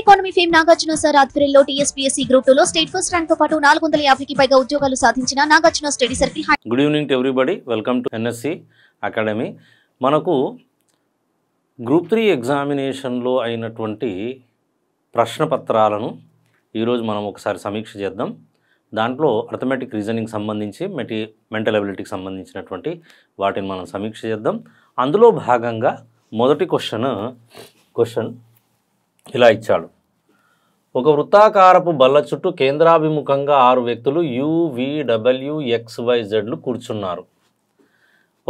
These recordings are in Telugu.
ఎకానమీ ఫేమ్ నాగార్జున సార్ ఆధ్వర్యంలో టీఎస్పీఎస్సీ గ్రూప్ 2 లో స్టేట్ ఫస్ట్ ర్యాంక్ తో పాటు 450కి పైగా ఉద్యోగాలు సాధించిన Nagarjuna study circle. Good evening to everybody, welcome to NSC academy. మనకు గ్రూప్ 3 ఎగ్జామినేషన్లో అయినటువంటి ప్రశ్నపత్రాలను ఈరోజు మనం ఒకసారి సమీక్ష చేద్దాం. దాంట్లో అర్థమెటిక్ రీజనింగ్ సంబంధించి మెంటల్ ఎబిలిటీకి సంబంధించినటువంటి వాటిని మనం సమీక్ష చేద్దాం. అందులో భాగంగా మొదటి క్వశ్చన్ ఇలా ఇచ్చాడు. ఒక వృత్తాకారపు బల్ల చుట్టూ కేంద్రాభిముఖంగా 6 వ్యక్తులు UVWXYZలు కూర్చున్నారు.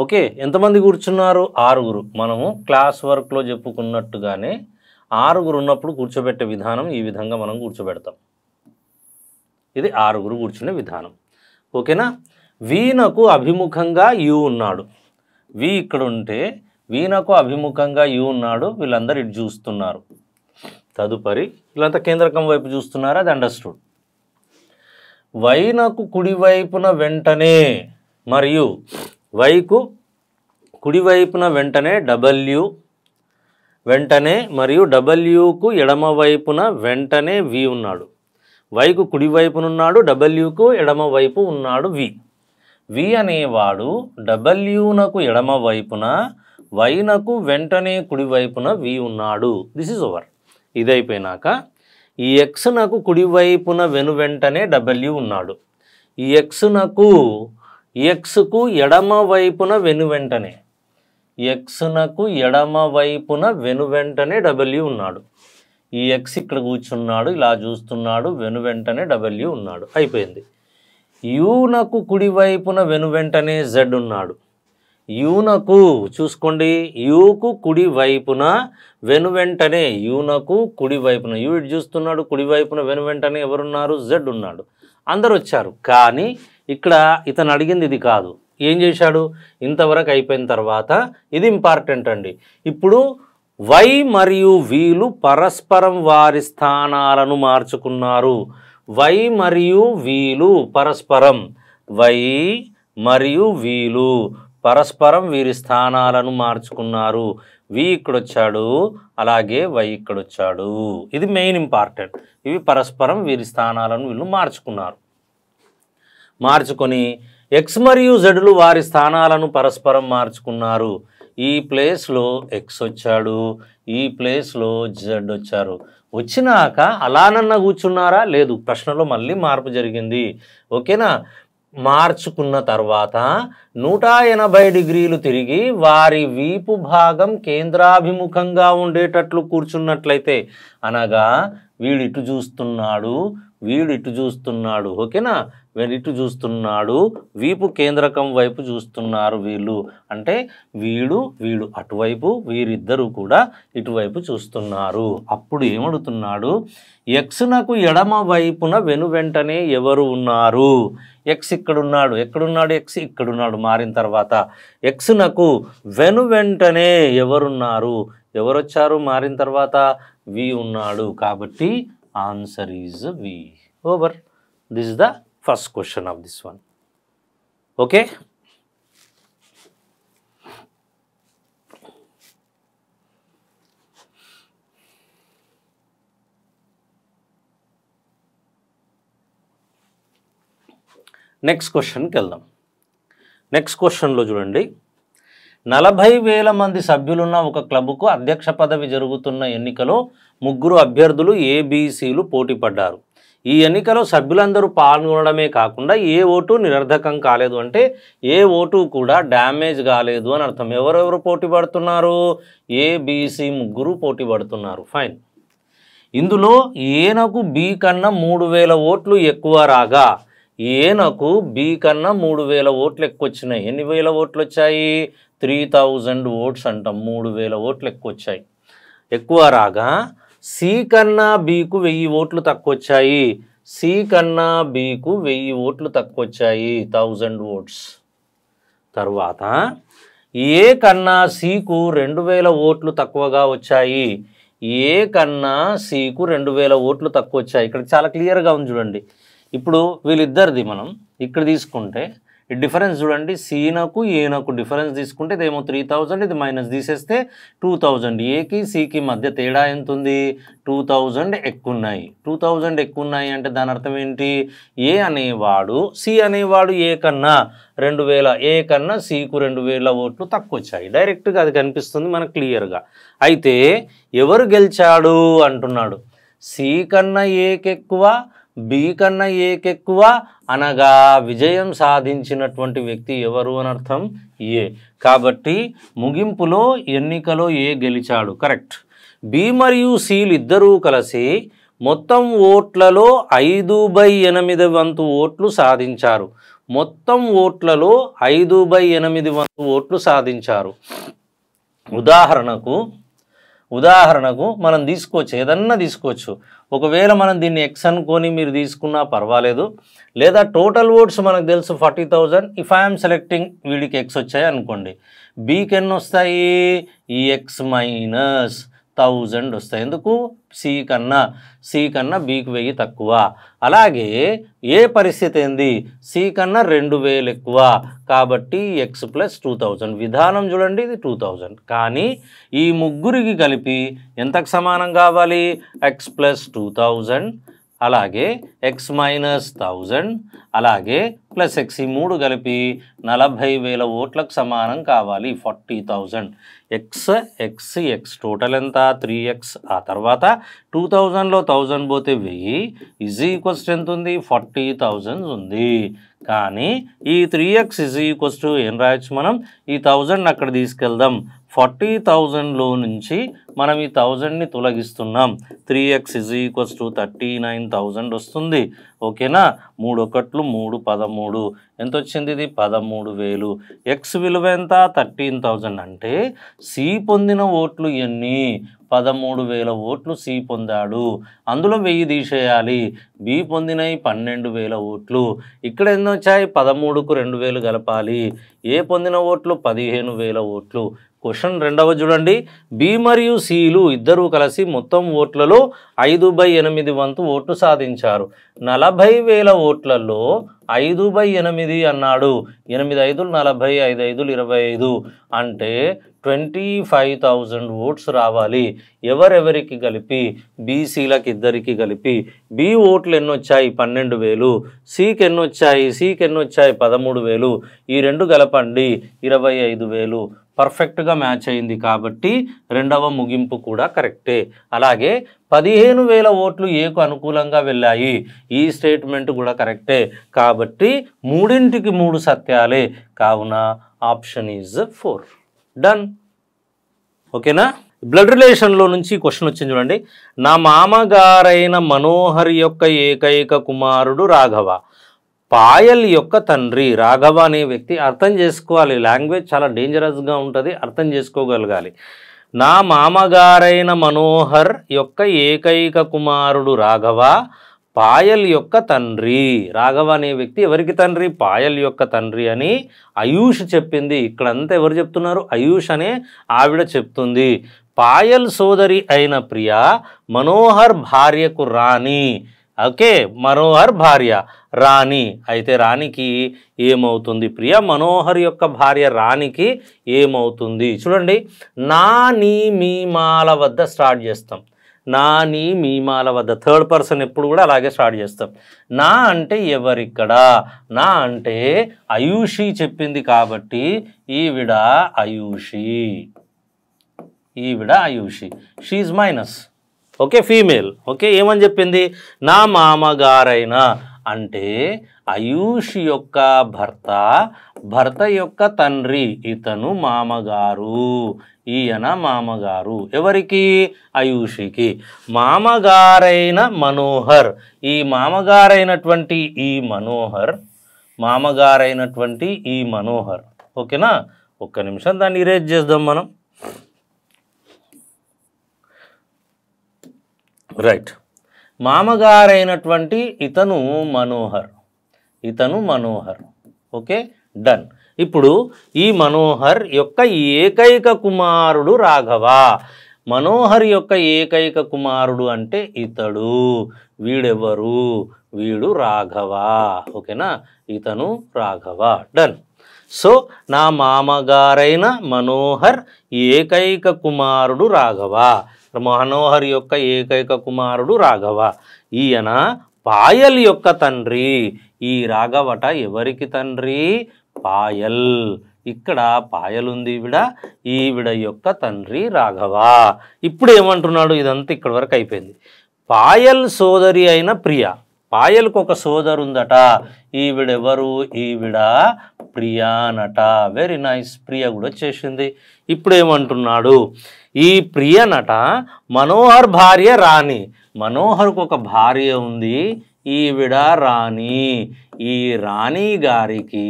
ఓకే, ఎంతమంది కూర్చున్నారు? 6. మనము క్లాస్ వర్క్లో చెప్పుకున్నట్టుగానే 6 ఉన్నప్పుడు కూర్చోబెట్టే విధానం ఈ విధంగా మనం కూర్చోబెడతాం. ఇది 6 కూర్చునే విధానం. ఓకేనా? వీణకు అభిముఖంగా యు ఉన్నాడు. వి ఇక్కడ ఉంటే వీణకు అభిముఖంగా యు ఉన్నాడు. వీళ్ళందరూ ఇటు చూస్తున్నారు. తదుపరి వీళ్ళంతా కేంద్రకం వైపు చూస్తున్నారా? అది అండర్స్టూడ్. వైనకు కుడివైపున వెంటనే మరియు వైకు కుడివైపున వెంటనే డబ్ల్యూ వెంటనే మరియు డబ్ల్యూకు ఎడమవైపున వెంటనే వి ఉన్నాడు. వైకు కుడివైపునున్నాడు, డబ్ల్యూకు ఎడమవైపు ఉన్నాడు వి. వి అనేవాడు డబ్ల్యూనకు ఎడమవైపున, వైనకు వెంటనే కుడివైపున వి ఉన్నాడు. This is over. ఇదైపోయినాక ఈ ఎక్స్నకు కుడివైపున వెనువెంటనే డబ్ల్యూ ఉన్నాడు. ఈ ఎక్స్కు ఎడమవైపున వెనువెంటనే వెనువెంటనే డబ్ల్యూ ఉన్నాడు. ఈ ఎక్స్ ఇక్కడ కూర్చున్నాడు, ఇలా చూస్తున్నాడు, వెనువెంటనే డబ్ల్యూ ఉన్నాడు. అయిపోయింది. యూనకు కుడివైపున వెనువెంటనే జెడ్ ఉన్నాడు. యూనకు చూసుకోండి, యూకు కుడివైపున వెనువెంటనే యూనకు కుడివైపున యూ ఇటు చూస్తున్నాడు, కుడివైపున వెనువెంటనే ఎవరున్నారు? జెడ్ ఉన్నాడు. అందరు వచ్చారు. కానీ ఇక్కడ ఇతను అడిగింది ఇది కాదు. ఏం చేశాడు? ఇంతవరకు అయిపోయిన తర్వాత ఇది ఇంపార్టెంట్ అండి. ఇప్పుడు వై మరియు వీలు పరస్పరం వారి స్థానాలను మార్చుకున్నారు. వై మరియు వీలు పరస్పరం, వై మరియు వీలు పరస్పరం వీరి స్థానాలను మార్చుకున్నారు. వి ఇక్కడొచ్చాడు, అలాగే వై ఇక్కడొచ్చాడు. ఇది మెయిన్ ఇంపార్టెంట్. ఇవి పరస్పరం వీరి స్థానాలను వీళ్ళు మార్చుకున్నారు. మార్చుకొని ఎక్స్ మరియు జెడ్లు వారి స్థానాలను పరస్పరం మార్చుకున్నారు. ఈ ప్లేస్లో ఎక్స్ వచ్చాడు, ఈ ప్లేస్లో జెడ్ వచ్చారు. వచ్చినాక అలానన్నా కూర్చున్నారా? లేదు, ప్రశ్నలో మళ్ళీ మార్పు జరిగింది. ఓకేనా? మార్చుకున్న తర్వాత 180 డిగ్రీలు తిరిగి వారి వీపు భాగం కేంద్రాభిముఖంగా ఉండేటట్లు కూర్చున్నట్లయితే, అనగా వీడిటు చూస్తున్నాడు, వీడిటు చూస్తున్నాడు. ఓకేనా? వీడిటు చూస్తున్నాడు, వీపు కేంద్రకం వైపు చూస్తున్నారు వీళ్ళు. అంటే వీడు అటువైపు, వీరిద్దరూ కూడా ఇటువైపు చూస్తున్నారు. అప్పుడు ఏమడుగుతున్నాడు? ఎక్స్నకు ఎడమ వైపున వెనువెంటనే ఎవరు ఉన్నారు? ఎక్స్ ఇక్కడున్నాడు. ఎక్కడున్నాడు? ఎక్స్ ఇక్కడున్నాడు. మారిన తర్వాత ఎక్స్నకు వెనువెంటనే ఎవరున్నారు? ఎవరొచ్చారు? మారిన తర్వాత వి ఉన్నాడు. కాబట్టి answer is V. Over. This is the first question of this one. Okay, next క్వశ్చన్కి వెళ్దాం. నెక్స్ట్ క్వశ్చన్లో చూడండి. 40,000 మంది సభ్యులున్న ఒక క్లబ్కు అధ్యక్ష పదవి జరుగుతున్న ఎన్నికలో 3 అభ్యర్థులు ఏబీసీలు పోటీ పడ్డారు. ఈ ఎన్నికలో సభ్యులందరూ పాల్గొనడమే కాకుండా ఏ ఓటు నిరర్ధకం కాలేదు. అంటే ఏ ఓటు కూడా డ్యామేజ్ కాలేదు అని అర్థం. ఎవరెవరు పోటీ పడుతున్నారు? ఏబీసీ 3 పోటీ పడుతున్నారు. ఫైన్. ఇందులో ఏనకు బి కన్నా 3,000 ఓట్లు ఎక్కువ రాగా, ఏనకు బి కన్నా 3,000 ఓట్లు ఎక్కువ వచ్చినాయి. ఎన్ని వేల ఓట్లు వచ్చాయి? 3,000 ఓట్స్ అంటాం. 3,000 ఓట్లు ఎక్కువ వచ్చాయి. ఎక్కువ రాగా సి కన్నా బికు 1000 ఓట్లు తక్కువ వచ్చాయి. సి కన్నా బికు 1000 ఓట్లు తక్కువ వచ్చాయి, 1000 ఓట్స్. తర్వాత ఏ కన్నా సికు 2,000 ఓట్లు తక్కువగా వచ్చాయి. ఏ కన్నా సికు 2,000 ఓట్లు తక్కువ వచ్చాయి. ఇక్కడ చాలా క్లియర్గా ఉంది చూడండి. ఇప్పుడు వీళ్ళిద్దరిది మనం ఇక్కడ తీసుకుంటే ఈ డిఫరెన్స్ చూడండి, సీనకు ఏనకు డిఫరెన్స్ తీసుకుంటే ఇదేమో 3000, ఇది మైనస్ తీసేస్తే 2000. ఏకి సికి మధ్య తేడా ఎంత ఉంది? 2000 ఎక్కువ ఉన్నాయి. 2000 ఎక్కువ ఉన్నాయి అంటే దాని అర్థం ఏంటి? ఏ అనేవాడు సి అనేవాడు ఏ కన్నా 2000, ఏ కన్నా సికు 2000 ఓట్లు తక్కువ వచ్చాయి. డైరెక్ట్గా అది కనిపిస్తుంది మనకు క్లియర్గా. అయితే ఎవరు గెలిచాడు అంటున్నాడు. సి కన్నా ఏకెక్కువ, బి కన్నా ఏకెక్కువ అనగా విజయం సాధించినటువంటి వ్యక్తి ఎవరు అని అర్థం? ఏ. కాబట్టి ముగింపులో ఎన్నికలో ఏ గెలిచాడు, కరెక్ట్. బి మరియు సిలు ఇద్దరూ కలిసి మొత్తం ఓట్లలో 5/8 వంతు ఓట్లు సాధించారు. మొత్తం ఓట్లలో 5/8 వంతు ఓట్లు సాధించారు. ఉదాహరణకు మనం తీసుకోవచ్చు, ఏదన్నా తీసుకోవచ్చు. ఒకవేళ మనం దీన్ని ఎక్స్ అనుకొని మీరు తీసుకున్నా పర్వాలేదు. లేదా టోటల్ ఓట్స్ మనకు తెలుసు 40,000. ఇఫ్ ఐఎమ్ సెలెక్టింగ్ వీడికి ఎక్స్ వచ్చాయి అనుకోండి, బీకి ఎన్ని వస్తాయి? ఈ ఎక్స్ మైనస్ 1000 వస్తాయి. ఎందుకు? సి కన్నా బీకి 1000 తక్కువ. అలాగే ఏ పరిస్థితి ఏంది? సి కన్నా 2000 ఎక్కువ. కాబట్టి ఎక్స్ ప్లస్ 2000. విధానం చూడండి, ఇది 2000. కానీ ఈ ముగ్గురికి కలిపి ఎంతకు సమానం కావాలి? ఎక్స్ ప్లస్ 2000, అలాగే ఎక్స్ మైనస్ 1000, అలాగే ప్లస్ ఎక్స్, ఈ మూడు కలిపి 40,000 ఓట్లకు సమానం కావాలి. 40,000. ఎక్స్ టోటల్ ఎంత? 3x. ఆ తర్వాత 2000లో 1000 పోతే 1000 ఈజ్ ఈక్వల్స్ ఎంత ఉంది? 40,000 ఉంది. కానీ ఈ 3x ఈజ్ ఈక్వల్స్ టు ఏం రాయొచ్చు మనం? ఈ 1000 అక్కడ తీసుకెళ్దాం. 40,000లో నుంచి మనం ఈ 1000ని తొలగిస్తున్నాం. 3x ఈజ్ ఈక్వల్స్ టు 39,000 వస్తుంది. ఓకేనా? 3 1 3 13. ఎంత వచ్చింది? ఇది 13,000. ఎక్స్ విలువ ఎంత? 13,000. అంటే సి పొందిన ఓట్లు ఎన్ని? 13,000 ఓట్లు సి పొందాడు. అందులో 1000 తీసేయాలి. బి పొందినవి 12,000 ఓట్లు. ఇక్కడ ఎన్ని వచ్చాయి? 13కు 2,000 కలపాలి. ఏ పొందిన ఓట్లు? 15,000 ఓట్లు. క్వశ్చన్ రెండవ చూడండి. బి మరియు సిలు ఇద్దరూ కలిసి మొత్తం ఓట్లలో 5/8 వంతు ఓట్లు సాధించారు. 40,000 ఓట్లలో 5/8 అన్నాడు. 8 5 40, 5 5 25. అంటే 25,000 ఓట్స్ రావాలి. ఎవరెవరికి కలిపి? బీసీలకు ఇద్దరికి కలిపి. బి ఓట్లు ఎన్ని వచ్చాయి? 12,000. సికి ఎన్ని వచ్చాయి? 13,000. ఈ రెండు కలపండి 25,000. పర్ఫెక్ట్గా మ్యాచ్ అయింది కాబట్టి రెండవ ముగింపు కూడా కరెక్టే. అలాగే 15,000 ఓట్లు ఏకు అనుకూలంగా వెళ్ళాయి. ఈ స్టేట్మెంట్ కూడా కరెక్టే. కాబట్టి మూడింటికి 3 సత్యాలే. కావున ఆప్షన్ ఈజ్ 4. డన్. ఓకేనా? బ్లడ్ రిలేషన్లో నుంచి క్వశ్చన్ వచ్చింది చూడండి. నా మామగారైన మనోహర్ యొక్క ఏకైక కుమారుడు రాఘవ, పాయల్ యొక్క తండ్రి. రాఘవ అనే వ్యక్తి అర్థం చేసుకోవాలి. లాంగ్వేజ్ చాలా డేంజరస్గా ఉంటుంది, అర్థం చేసుకోగలగాలి. నా మామగారైన మనోహర్ యొక్క ఏకైక కుమారుడు రాఘవ, పాయల్ యొక్క తండ్రి. రాఘవ అనే వ్యక్తి ఎవరికి తండ్రి? పాయల్ యొక్క తండ్రి అని ఆయుష్ చెప్పింది. ఇక్కడంతా ఎవరు చెప్తున్నారు? ఆయుష్ అనే ఆవిడ చెప్తుంది. పాయల్ సోదరి అయిన ప్రియ మనోహర్ భార్యకు రాణి. ఓకే, మనోహర్ భార్య రాణి. అయితే రాణికి ఏమవుతుంది? ప్రియ మనోహర్ యొక్క భార్య రాణికి ఏమవుతుంది? చూడండి, నా నీ మీమాల వద్ద స్టార్ట్ చేస్తాం. నా నీ మీమాల వద్ద థర్డ్ పర్సన్ ఎప్పుడు కూడా అలాగే స్టార్ట్ చేస్తాం. నా అంటే ఎవరిక్కడ? నా అంటే ఆయుషి చెప్పింది కాబట్టి ఈవిడ Ayushi. She minus. Okay, female. Okay, ఏమని చెప్పింది? నా మామగారైన అంటే ఆయుష్ యొక్క భర్త యొక్క తండ్రి, ఇతను మామగారు, ఈయన మామగారు. ఎవరికి? ఆయుషికి. మామగారైన మనోహర్, ఈ మామగారైనటువంటి ఈ మనోహర్. ఓకేనా? ఒక్క నిమిషం దాన్ని ఇరేజ్ చేద్దాం మనం. రైట్. మామగారైనటువంటి ఇతను మనోహర్. Okay, done. ఇప్పుడు ఈ మనోహర్ యొక్క ఏకైక కుమారుడు రాఘవ. మనోహర్ యొక్క ఏకైక కుమారుడు అంటే ఇతడు. వీడెవరు? వీడు రాఘవ. ఓకేనా, ఇతను రాఘవ. డన్. సో నా మామగారైన మనోహర్ ఏకైక కుమారుడు రాఘవ. మనోహర్ యొక్క ఏకైక కుమారుడు రాఘవ. ఈయన పాయల్ యొక్క తండ్రి. ఈ రాఘవట ఎవరికి తండ్రి? పాయల్. ఇక్కడ పాయల్ ఉంది, ఈవిడ యొక్క తండ్రి రాఘవ. ఇప్పుడు ఏమంటున్నాడు? ఇదంతా ఇక్కడి వరకు అయిపోయింది. పాయల్ సోదరి అయిన ప్రియ. పాయల్కు ఒక సోదరు ఉందట. ఈవిడెవరు? ఈవిడ ప్రియానట. వెరీ నైస్, ప్రియ కూడా వచ్చేసింది. ఇప్పుడు ఏమంటున్నాడు? ఈ ప్రియనట మనోహర్ భార్య రాణి. మనోహర్కు ఒక భార్య ఉంది, ఈవిడ రాణి. ఈ రాణి గారికి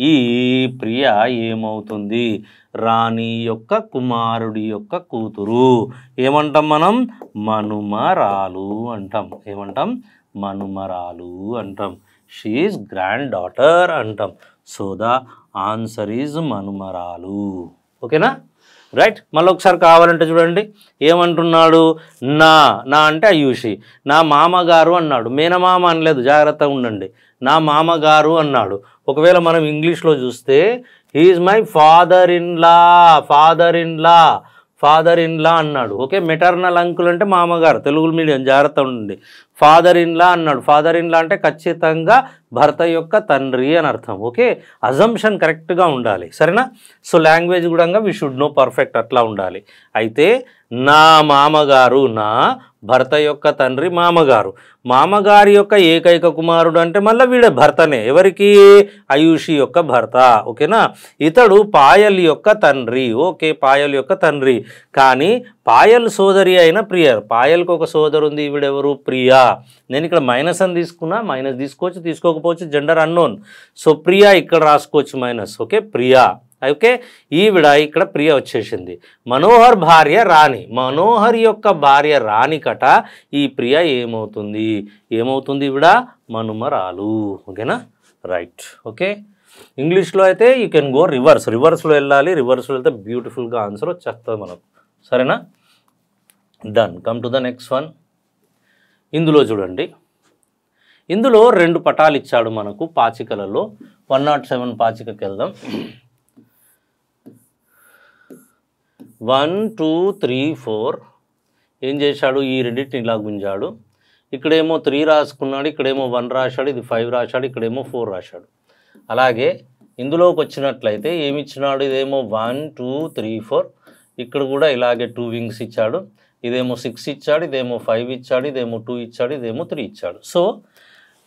ఈ ప్రియ ఏమవుతుంది? రాణి యొక్క కుమారుడి యొక్క కూతురు. ఏమంటాం మనం? మనుమరాలు అంటాం. ఏమంటాం? మనుమరాలు అంటాం. షీ ఈజ్ గ్రాండ్ డాటర్ అంటాం. సో ద ఆన్సర్ ఈజ్ మనుమరాలు. ఓకేనా, రైట్. మళ్ళీ ఒకసారి కావాలంటే చూడండి ఏమంటున్నాడు? నా అంటే అయూషి. నా మామగారు అన్నాడు, మేనమామ అనలేదు, జాగ్రత్తగా ఉండండి. నా మామగారు అన్నాడు. ఒకవేళ మనం ఇంగ్లీష్లో చూస్తే he is my father in law అన్నాడు. ఓకే, మెటర్నల్ అంకుల్ అంటే మామగారు, తెలుగు మీడియం, జాగ్రత్త ఉండండి. ఫాదర్ ఇన్ లా అన్నాడు. ఫాదర్ ఇన్ లా అంటే ఖచ్చితంగా భర్త యొక్క తండ్రి అని అర్థం. ఓకే, అజంప్షన్ కరెక్ట్గా ఉండాలి, సరేనా? సో లాంగ్వేజ్ కూడా వి షుడ్ నో పర్ఫెక్ట్, అట్లా ఉండాలి. అయితే నా మామగారు, నా భర్త యొక్క తండ్రి మామగారు. మామగారి యొక్క ఏకైక కుమారుడు అంటే మళ్ళీ వీడే భర్తనే. ఎవరికి? ఆయుషి యొక్క భర్త. ఓకేనా, ఇతడు పాయల్ యొక్క తండ్రి. ఓకే, పాయల్ యొక్క తండ్రి. కానీ పాయల్ సోదరి అయిన ప్రియ. పాయల్కి ఒక సోదరు ఉంది, ఈవిడెవరు? ప్రియా. నేను ఇక్కడ మైనస్ అని తీసుకున్నా, మైనస్ తీసుకోవచ్చు, తీసుకోకపోవచ్చు, జెండర్ అన్నోన్. సో ప్రియా ఇక్కడ రాసుకోవచ్చు మైనస్. ఓకే, ప్రియా. ఓకే, ఈవిడ ఇక్కడ ప్రియ వచ్చేసింది. మనోహర్ భార్య రాణి. మనోహర్ యొక్క భార్య రాణి కట ఈ ప్రియ ఏమవుతుంది? ఈవిడ మనుమరాలు. ఓకేనా, రైట్. ఓకే, ఇంగ్లీష్లో అయితే యూ కెన్ గో రివర్స్లో వెళ్ళాలి. రివర్స్లో వెళ్తే బ్యూటిఫుల్గా ఆన్సర్ వచ్చేస్తుంది మనకు, సరేనా? Done. Come to the next one. ఇందులో చూడండి, ఇందులో 2 పటాలు ఇచ్చాడు మనకు పాచికలలో. 107 పాచికకి వెళ్దాం. 1 2 3 4 ఏం చేశాడు? ఈ రెండింటిని ఇలా గుంజాడు. ఇక్కడేమో 3 రాసుకున్నాడు, ఇక్కడేమో 1 రాశాడు, ఇది 5 రాశాడు, ఇక్కడేమో 4 రాశాడు. అలాగే ఇందులోకి వచ్చినట్లయితే ఏమి ఇచ్చినాడు? ఇదేమో 1 2 3 4, ఇక్కడ కూడా ఇలాగే 2 వింగ్స్ ఇచ్చాడు. ఇదేమో 6 ఇచ్చాడు, ఇదేమో 5 ఇచ్చాడు, ఇదేమో 2 ఇచ్చాడు, ఇదేమో 3 ఇచ్చాడు. సో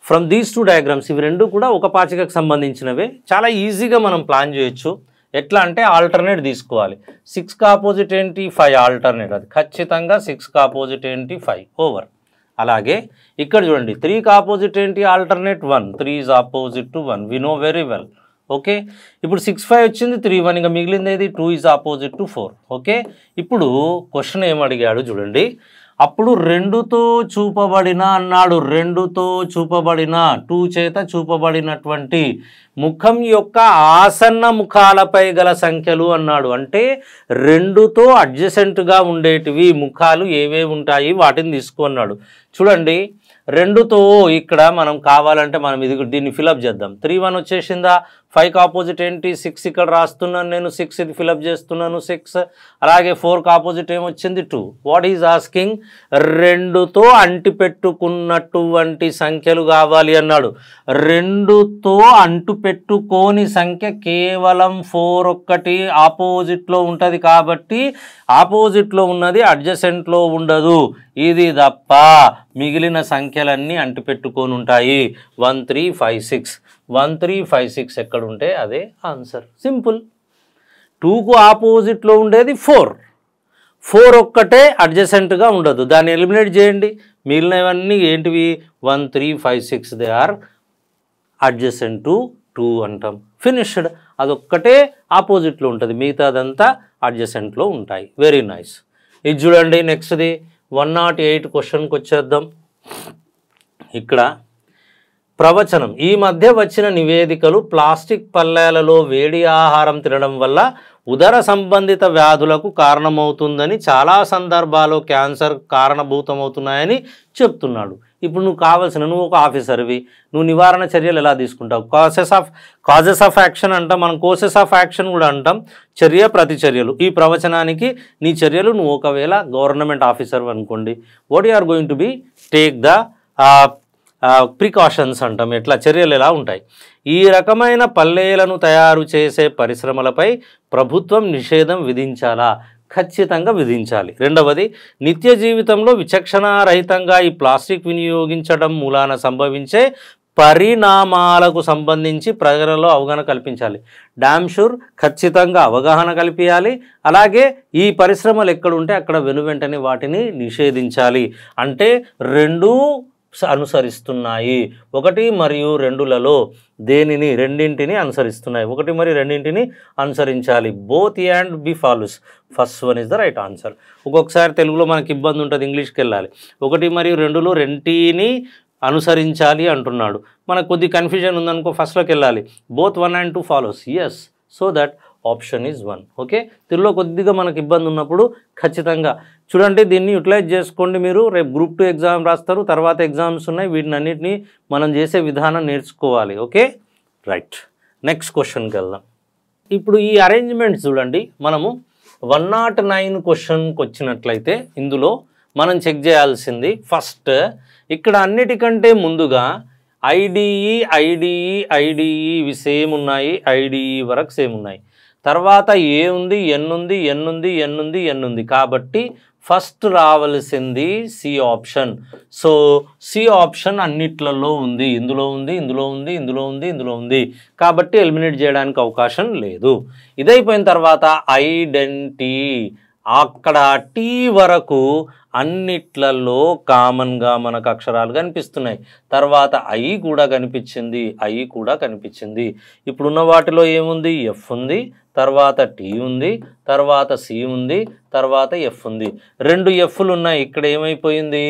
ఫ్రమ్ దీస్ 2 డయాగ్రామ్స్, ఇవి 2 కూడా ఒక పాచికకు సంబంధించినవే. చాలా ఈజీగా మనం ప్లాన్ చేయొచ్చు. ఎట్లా అంటే ఆల్టర్నేట్ తీసుకోవాలి. 6కి ఆపోజిట్ ఏంటి? 5 ఆల్టర్నేట్. అది ఖచ్చితంగా 6కి ఆపోజిట్ ఏంటి? 5 ఓవర్. అలాగే ఇక్కడ చూడండి 3కి ఆపోజిట్ ఏంటి? Alternate 1. 3 is opposite to 1. We know very well. Okay, ఇప్పుడు 6 5 వచ్చింది, 3 1, ఇంకా మిగిలింది ఏది? 2 ఈజ్ ఆపోజిట్ టు 4. ఓకే, ఇప్పుడు క్వశ్చన్ ఏమడిగాడు చూడండి. అప్పుడు 2తో చూపబడిన అన్నాడు. 2తో చూపబడిన, 2 చేత చూపబడినటువంటి ముఖం యొక్క ఆసన్న ముఖాలపై గల సంఖ్యలు అన్నాడు. అంటే 2తో అడ్జసెంట్గా ఉండేటివి ముఖాలు ఏవేవి ఉంటాయి వాటిని తీసుకున్నాడు. చూడండి, 2తో ఇక్కడ మనం కావాలంటే మనం దీన్ని ఫిలప్ చేద్దాం. 3 1 వచ్చేసిందా? 5కి ఆపోజిట్ ఏంటి? 6 ఇక్కడ రాస్తున్నాను నేను, 6 ఇది ఫిలప్ చేస్తున్నాను, 6. అలాగే 4కి ఆపోజిట్ ఏమొచ్చింది? 2. What is asking? 2తో అంటిపెట్టుకున్నటువంటి సంఖ్యలు కావాలి అన్నాడు. 2తో అంటుపెట్టుకోని సంఖ్య కేవలం 4 ఒక్కటి ఆపోజిట్లో ఉంటుంది. కాబట్టి ఆపోజిట్లో ఉన్నది అడ్జసెంట్లో ఉండదు. ఇది తప్ప మిగిలిన సంఖ్యలన్నీ అంటిపెట్టుకొని ఉంటాయి. 1 3 5 6. 1 3 5 6 ఎక్కడుంటే అదే ఆన్సర్. సింపుల్. 2కు ఆపోజిట్లో ఉండేది 4. 4 ఒక్కటే అడ్జసెంట్గా ఉండదు. దాన్ని ఎలిమినేట్ చేయండి. మిగిలినవన్నీ ఏంటివి? 1 3 5 6 దే ఆర్ అడ్జసెంట్ టు 2 అంటాం. ఫినిష్డ్. అదొక్కటే ఆపోజిట్లో ఉంటుంది, మిగతాదంతా అడ్జసెంట్లో ఉంటాయి. Very nice. ఇది చూడండి నెక్స్ట్ది 108 క్వశ్చన్కి వచ్చేద్దాం. ఇక్కడ ప్రవచనం. ఈ మధ్య వచ్చిన నివేదికలు ప్లాస్టిక్ పళ్ళేలలో వేడి ఆహారం తినడం వల్ల ఉదర సంబంధిత వ్యాధులకు కారణమవుతుందని, చాలా సందర్భాల్లో క్యాన్సర్ కారణభూతమవుతున్నాయని చెప్తున్నాడు. ఇప్పుడు నువ్వు ఒక ఆఫీసర్వి, నువ్వు నివారణ చర్యలు ఎలా తీసుకుంటావు? కాజెస్ ఆఫ్ యాక్షన్ అంటాం మనం, కోసెస్ ఆఫ్ యాక్షన్ కూడా అంటాం. చర్య ప్రతిచర్యలు. ఈ ప్రవచనానికి నీ చర్యలు, నువ్వు ఒకవేళ గవర్నమెంట్ ఆఫీసర్ అనుకోండి, what you are going to be take the precautions అంటాం. ఎట్లా చర్యలు ఎలా ఉంటాయి? ఈ రకమైన పల్లేలను తయారు చేసే పరిశ్రమలపై ప్రభుత్వం నిషేధం విధించాలా? ఖచ్చితంగా విధించాలి. రెండవది, నిత్య జీవితంలో విచక్షణారహితంగా ఈ ప్లాస్టిక్ వినియోగించడం మూలాన సంభవించే పరిణామాలకు సంబంధించి ప్రజలలో అవగాహన కల్పించాలి. డామ్ షూర్ ఖచ్చితంగా అవగాహన కల్పించాలి. అలాగే ఈ పరిశ్రమలు ఎక్కడుంటే అక్కడ వెనువెంటనే వాటిని నిషేధించాలి. అంటే రెండూ అనుసరిస్తున్నాయి. 1 మరియు 2లలో రెండింటిని అనుసరిస్తున్నాయి. 1 మరియు 2 అనుసరించాలి. Both and B follows. First one is the right answer. ఒక్కొక్కసారి తెలుగులో మనకి ఇబ్బంది ఉంటుంది, ఇంగ్లీష్కి వెళ్ళాలి. 1 మరియు 2లో రెంటిని అనుసరించాలి అంటున్నాడు. మనకు కొద్ది కన్ఫ్యూజన్ ఉందనుకో, ఫస్ట్లోకి వెళ్ళాలి. Both 1 and 2 follows. Yes, so that option is 1. Okay, తెలుగులో కొద్దిగా మనకు ఇబ్బంది ఉన్నప్పుడు ఖచ్చితంగా చూడండి, దీన్ని యూటిలైజ్ చేసుకోండి. మీరు రేపు గ్రూప్ 2 ఎగ్జామ్ రాస్తారు, తర్వాత ఎగ్జామ్స్ ఉన్నాయి. వీటిని అన్నింటినీ మనం చేసే విధానం నేర్చుకోవాలి. Okay, right. నెక్స్ట్ క్వశ్చన్కి వెళ్దాం. ఇప్పుడు ఈ అరేంజ్మెంట్స్ చూడండి, మనము 109 క్వశ్చన్కి వచ్చినట్లయితే ఇందులో మనం చెక్ చేయాల్సింది ఫస్ట్, ఇక్కడ అన్నిటికంటే ముందుగా ఐడిఈ ఇవి సేమ్ ఉన్నాయి, ఐడిఈ వరకు సేమ్ ఉన్నాయి. తర్వాత ఏ ఉంది, ఎన్ ఉంది. కాబట్టి ఫస్ట్ రావాల్సింది C option. So C option అన్నిట్లలో ఉంది, ఇందులో ఉంది. కాబట్టి ఎలిమినేట్ చేయడానికి అవకాశం లేదు. ఇదైపోయిన తర్వాత ఐడెంటిటీ, అక్కడ టీ వరకు అన్నిట్లలో కామన్గా మనకు అక్షరాలు కనిపిస్తున్నాయి. తర్వాత ఐ కూడా కనిపించింది. ఇప్పుడున్న వాటిలో ఏముంది? ఎఫ్ ఉంది, తర్వాత టీ ఉంది, తర్వాత సి ఉంది, తర్వాత ఎఫ్ ఉంది. 2 ఎఫ్లు ఉన్నాయి. ఇక్కడ ఏమైపోయింది?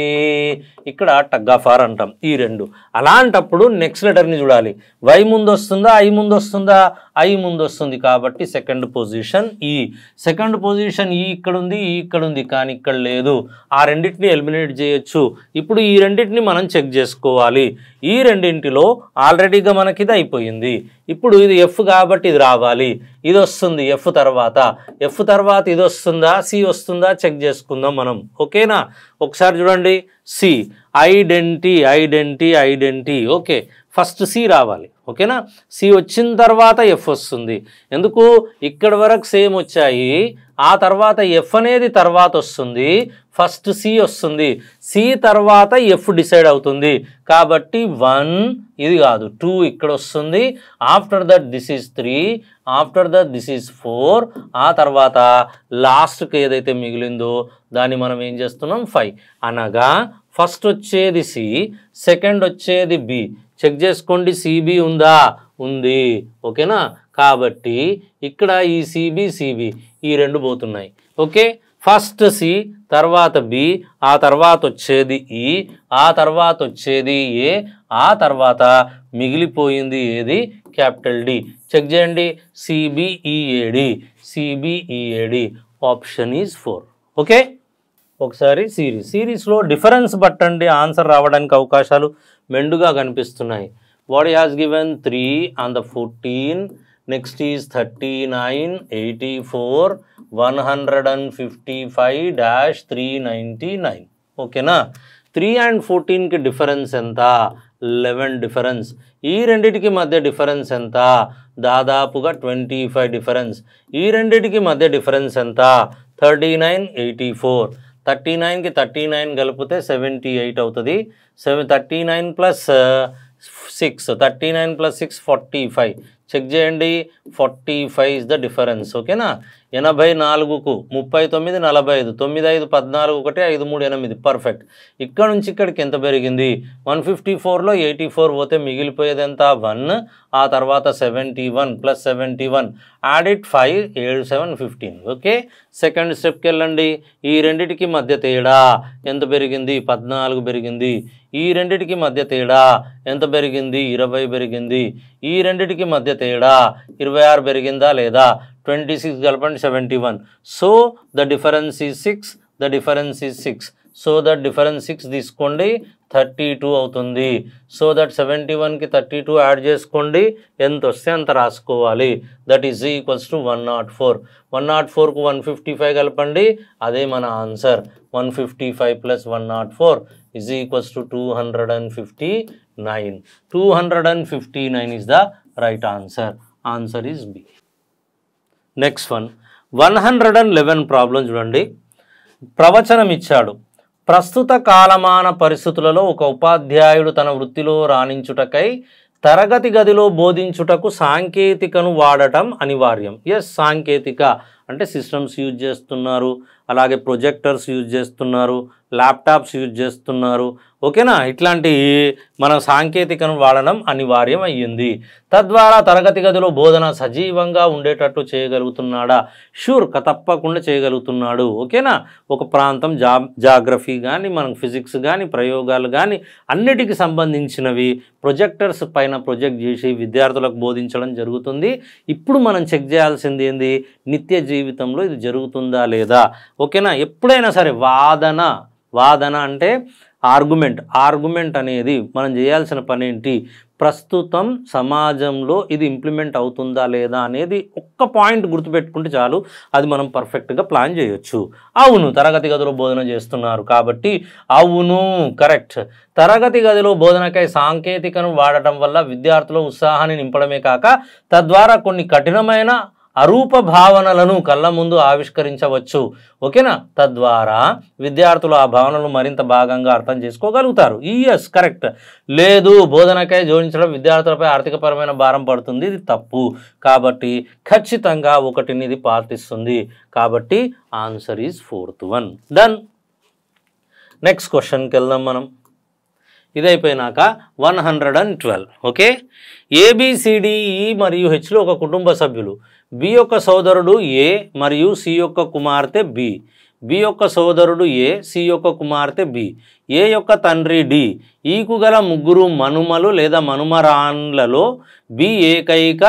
ఇక్కడ టగ్ ఆఫ్ వార్ అంటాం ఈ 2. అలాంటప్పుడు నెక్స్ట్ లెటర్ని చూడాలి. వై ముందు వస్తుందా, ఐ ముందు వస్తుందా? ఐ ముందు వస్తుంది. కాబట్టి సెకండ్ పొజిషన్ ఈ. సెకండ్ పొజిషన్ ఈ ఇక్కడ ఉంది, కానీ ఇక్కడ లేదు. ఆ రెండింటిని ఎలిమినేట్ చేయొచ్చు. ఇప్పుడు ఈ రెండింటిని మనం చెక్ చేసుకోవాలి. ఈ రెండింటిలో ఆల్రెడీగా మనకి ఇది అయిపోయింది. ఇప్పుడు ఇది ఎఫ్ కాబట్టి ఇది రావాలి, ఇది వస్తుంది ఎఫ్ తర్వాత ఇది వస్తుందా, సి వస్తుందా చెక్ చేసుకుందాం మనం. ఓకేనా? ఒకసారి చూడండి, C identity. Okay, first C రావాలి. ఓకేనా? సి వచ్చిన తర్వాత ఎఫ్ వస్తుంది. ఎందుకు? ఇక్కడ వరకు సేమ్ వచ్చాయి, ఆ తర్వాత ఎఫ్ అనేది తర్వాత వస్తుంది, ఫస్ట్ సి వస్తుంది, సి తర్వాత ఎఫ్ డిసైడ్ అవుతుంది. కాబట్టి 1 ఇది కాదు, 2 ఇక్కడ వస్తుంది. After that this is 3, after that this is 4. ఆ తర్వాత లాస్ట్కి ఏదైతే మిగిలిందో దాన్ని మనం ఏం చేస్తున్నాం? 5. అనగా ఫస్ట్ వచ్చేది సి, సెకండ్ వచ్చేది బి. చెక్ చేసుకోండి, సిబి ఉందా? ఉంది. ఓకేనా? కాబట్టి ఇక్కడ ఈ సిబి ఈ 2 పోతున్నాయి. ఓకే, ఫస్ట్ సి, తర్వాత బి, ఆ తర్వాత వచ్చేది ఈ, ఆ తర్వాత వచ్చేది ఏ, ఆ తర్వాత మిగిలిపోయింది ఏది? Capital D. చెక్ చేయండి, సిబిఈఏడి. Option is 4. ఓకే, ఒకసారి సిరీస్లో డిఫరెన్స్ బట్టండి ఆన్సర్ రావడానికి అవకాశాలు మెండుగా కనిపిస్తున్నాయి. What has given 3 on the 14. Next is 39, 84, 155-399. ఓకేనా? 3 and 14కి డిఫరెన్స్ ఎంత? 11 డిఫరెన్స్. ఈ రెండిటికి మధ్య డిఫరెన్స్ ఎంత? దాదాపుగా 25 డిఫరెన్స్. ఈ రెండిటికి మధ్య డిఫరెన్స్ ఎంత? 39, 84. 39కి 39 కలిపితే 78 అవుతుంది. 39 + 6, 39 + 6 45. చెక్ చేయండి, 45 ఇస్ ద డిఫరెన్స్. ఓకేనా? 84కు 39, 45, 9, 5, 14, 1, 5, 3, 8. పర్ఫెక్ట్. ఇక్కడ నుంచి ఇక్కడికి ఎంత పెరిగింది? 154లో 84 పోతే మిగిలిపోయేది ఎంత? 1. ఆ తర్వాత 71 + 71 యాడ్ ఇట్ 5, 7, 7, 15. ఓకే, సెకండ్ స్టెప్కి వెళ్ళండి. ఈ రెండిటికి మధ్య తేడా ఎంత పెరిగింది? 14 పెరిగింది. ఈ రెండిటికి మధ్య తేడా ఎంత పెరిగింది? 20 పెరిగింది. ఈ రెండిటికి మధ్య తేడా 26 పెరిగిందా లేదా? 26 కలపండి 71. So the difference is 6, the difference is 6. So that difference 6 తీసుకోండి 32 అవుతుంది. సో దట్ 71కి 32 యాడ్ చేసుకోండి, ఎంత వస్తే అంత రాసుకోవాలి. That is equals to 104. 104కు 155 కలపండి, అదే మన answer. 155 plus 104 is equals to 259. 259 is the right answer. Answer is B. Next one 111 problem చూడండి. ప్రవచనం ఇచ్చాడు. ప్రస్తుత కాలమాన పరిస్థితులలో ఒక ఉపాధ్యాయుడు తన వృత్తిలో రాణించుటకై తరగతి గదిలో బోధించుటకు సాంకేతికను వాడటం అనివార్యం. ఎస్, సాంకేతిక అంటే సిస్టమ్స్ యూజ్ చేస్తున్నారు, అలాగే ప్రొజెక్టర్స్ యూజ్ చేస్తున్నారు, ల్యాప్టాప్స్ యూజ్ చేస్తున్నారు. ఓకేనా, ఇట్లాంటి మన సాంకేతికను వాడడం అనివార్యం అయ్యింది. తద్వారా తరగతి గదిలో బోధన సజీవంగా ఉండేటట్టు చేయగలుగుతున్నాడా? షూర్, తప్పకుండా చేయగలుగుతున్నాడు. ఓకేనా, ఒక ప్రాంతం జాగ్రఫీ కానీ మనం ఫిజిక్స్ కానీ ప్రయోగాలు కానీ అన్నిటికి సంబంధించినవి ప్రొజెక్టర్స్ పైన ప్రొజెక్ట్ చేసి విద్యార్థులకు బోధించడం జరుగుతుంది. ఇప్పుడు మనం చెక్ చేయాల్సింది ఏంది, నిత్య జీవితంలో ఇది జరుగుతుందా లేదా. ఓకేనా, ఎప్పుడైనా సరే వాదన అంటే ఆర్గ్యుమెంట్ అనేది మనం చేయాల్సిన పని ఏంటి, ప్రస్తుతం సమాజంలో ఇది ఇంప్లిమెంట్ అవుతుందా లేదా అనేది ఒక్క పాయింట్ గుర్తుపెట్టుకుంటే చాలు, అది మనం పర్ఫెక్ట్గా ప్లాన్ చేయొచ్చు. అవును, తరగతి గదిలో బోధన చేస్తున్నారు కాబట్టి అవును, కరెక్ట్. తరగతి గదిలో బోధనకై సాంకేతికను వాడటం వల్ల విద్యార్థుల ఉత్సాహాన్ని నింపడమే కాక తద్వారా కొన్ని కఠినమైన అరూప భావనలను కళ్ళ ముందు ఆవిష్కరించవచ్చు. ఓకేనా, తద్వారా విద్యార్థులు ఆ భావనలను మరింత భాగంగా అర్థం చేసుకోగలుగుతారు. Yes, correct. లేదు, బోధనకై జోడించడం విద్యార్థులపై ఆర్థికపరమైన భారం పడుతుంది, ఇది తప్పు. కాబట్టి ఖచ్చితంగా ఒకటిని ఇది పాటిస్తుంది. కాబట్టి answer is 4th one. Done. Next క్వశ్చన్కి వెళ్దాం మనం. ఇదైపోయినాక 112. ఓకే, ABCDE మరియు హెచ్లో ఒక కుటుంబ సభ్యులు. బి యొక్క సోదరుడు ఏ మరియు సి యొక్క కుమార్తె బి. బి యొక్క సోదరుడు ఏ, సి యొక్క కుమార్తె బి. ఏ యొక్క తండ్రి డి. ఈకు గల ముగ్గురు మనుమలు లేదా మనుమరాన్లలో బి ఏకైక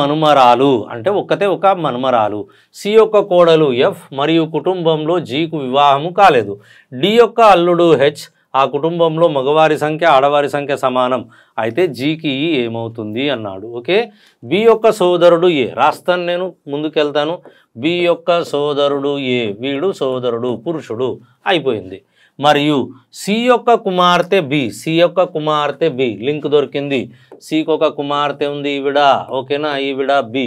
మనుమరాలు, అంటే ఒక్కతే ఒక మనుమరాలు. సి యొక్క కోడలు ఎఫ్ మరియు కుటుంబంలో జీకు వివాహము కాలేదు. డి యొక్క అల్లుడు హెచ్, ఆ కుటుంబంలో మగవారి సంఖ్య ఆడవారి సంఖ్య సమానం, అయితే జీకి ఏమవుతుంది అన్నాడు. ఓకే, బి యొక్క సోదరుడు ఏ, రాస్తాను నేను, ముందుకెళ్తాను. బి యొక్క సోదరుడు ఏ, వీడు సోదరుడు పురుషుడు, అయిపోయింది. మరియు సి యొక్క కుమార్తె బి, సి యొక్క కుమార్తె బి, లింక్ దొరికింది. సికి ఒక కుమార్తె ఉంది, ఈవిడ. ఓకేనా, ఈవిడ బి,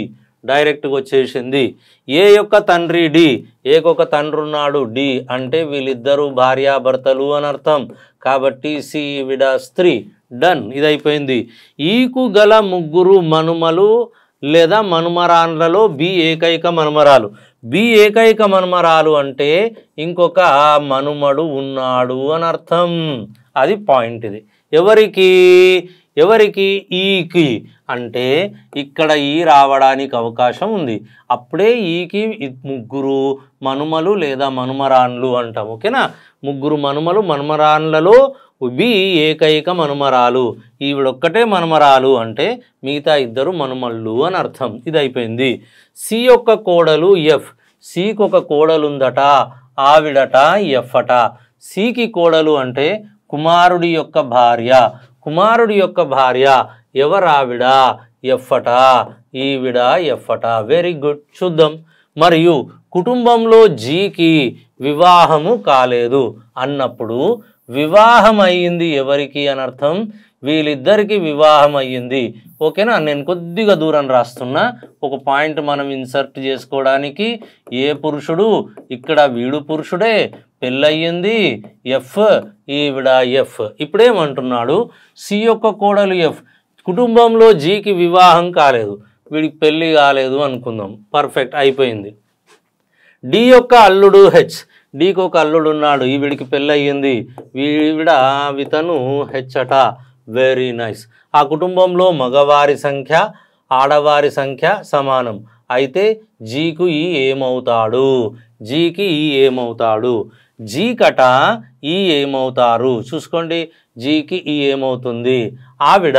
డైరెక్ట్గా వచ్చేసింది. ఏ యొక్క తండ్రి డి, ఏకొక తండ్రి ఉన్నాడు డి, అంటే వీళ్ళిద్దరూ భార్యాభర్తలు అని అర్థం. కాబట్టి సి ఈవిడ స్త్రీ. డన్, ఇది అయిపోయింది. ఈకు గల ముగ్గురు మనుమలు లేదా మనుమరాన్లలో బి ఏకైక మనుమరాలు. బి ఏకైక మనుమరాలు అంటే ఇంకొక మనుమడు ఉన్నాడు అని అర్థం. అది పాయింట్. ఇది ఎవరికి ఈకి అంటే ఇక్కడ ఈ రావడానికి అవకాశం ఉంది. అప్పుడే ఈకి ముగ్గురు మనుమలు లేదా మనుమరాన్లు అంటాం. ఓకేనా, ముగ్గురు మనుమరాన్లలో బి ఏకైక మనుమరాలు, ఈవిడొక్కటే మనుమరాలు అంటే మిగతా ఇద్దరు మనుమళ్ళు అని అర్థం. ఇది అయిపోయింది. సి యొక్క కోడలు ఎఫ్, సికి ఒక కోడలు ఉందట, ఆవిడట ఎఫ్ అట. సికి కోడలు అంటే కుమారుడి యొక్క భార్య, కుమారుడి యొక్క భార్య ఎవరావిడ, ఎఫ్ అట, ఈవిడ ఎఫ్ అట. వెరీ గుడ్, చూద్దాం. మరియు కుటుంబంలో జీకి వివాహము కాలేదు అన్నప్పుడు వివాహం అయ్యింది ఎవరికి అని అర్థం, వీళ్ళిద్దరికి వివాహం అయ్యింది. ఓకేనా, నేను కొద్దిగా దూరం రాస్తున్నా, ఒక పాయింట్ మనం ఇన్సర్ట్ చేసుకోవడానికి. ఏ పురుషుడు, ఇక్కడ వీడు పురుషుడే, పెళ్ళయ్యింది ఎఫ్, ఈవిడ ఎఫ్. ఇప్పుడేమంటున్నాడు, సి యొక్క కోడలు ఎఫ్, కుటుంబంలో జీకి వివాహం కాలేదు, వీడికి పెళ్ళి కాలేదు అనుకుందాం. పర్ఫెక్ట్, అయిపోయింది. డి యొక్క అల్లుడు హెచ్, డీకి ఒక అల్లుడు ఉన్నాడు, ఈవిడికి పెళ్ళయ్యింది, ఇతను హెచ్ అట. Very nice. ఆ కుటుంబంలో మగవారి సంఖ్య ఆడవారి సంఖ్య సమానం, అయితే జీకు ఈ ఏమవుతాడు, జీకి ఈ ఏమవుతాడు, జీకట ఈ ఏమవుతారు. చూసుకోండి, జీకి ఈ ఏమవుతుంది. ఆవిడ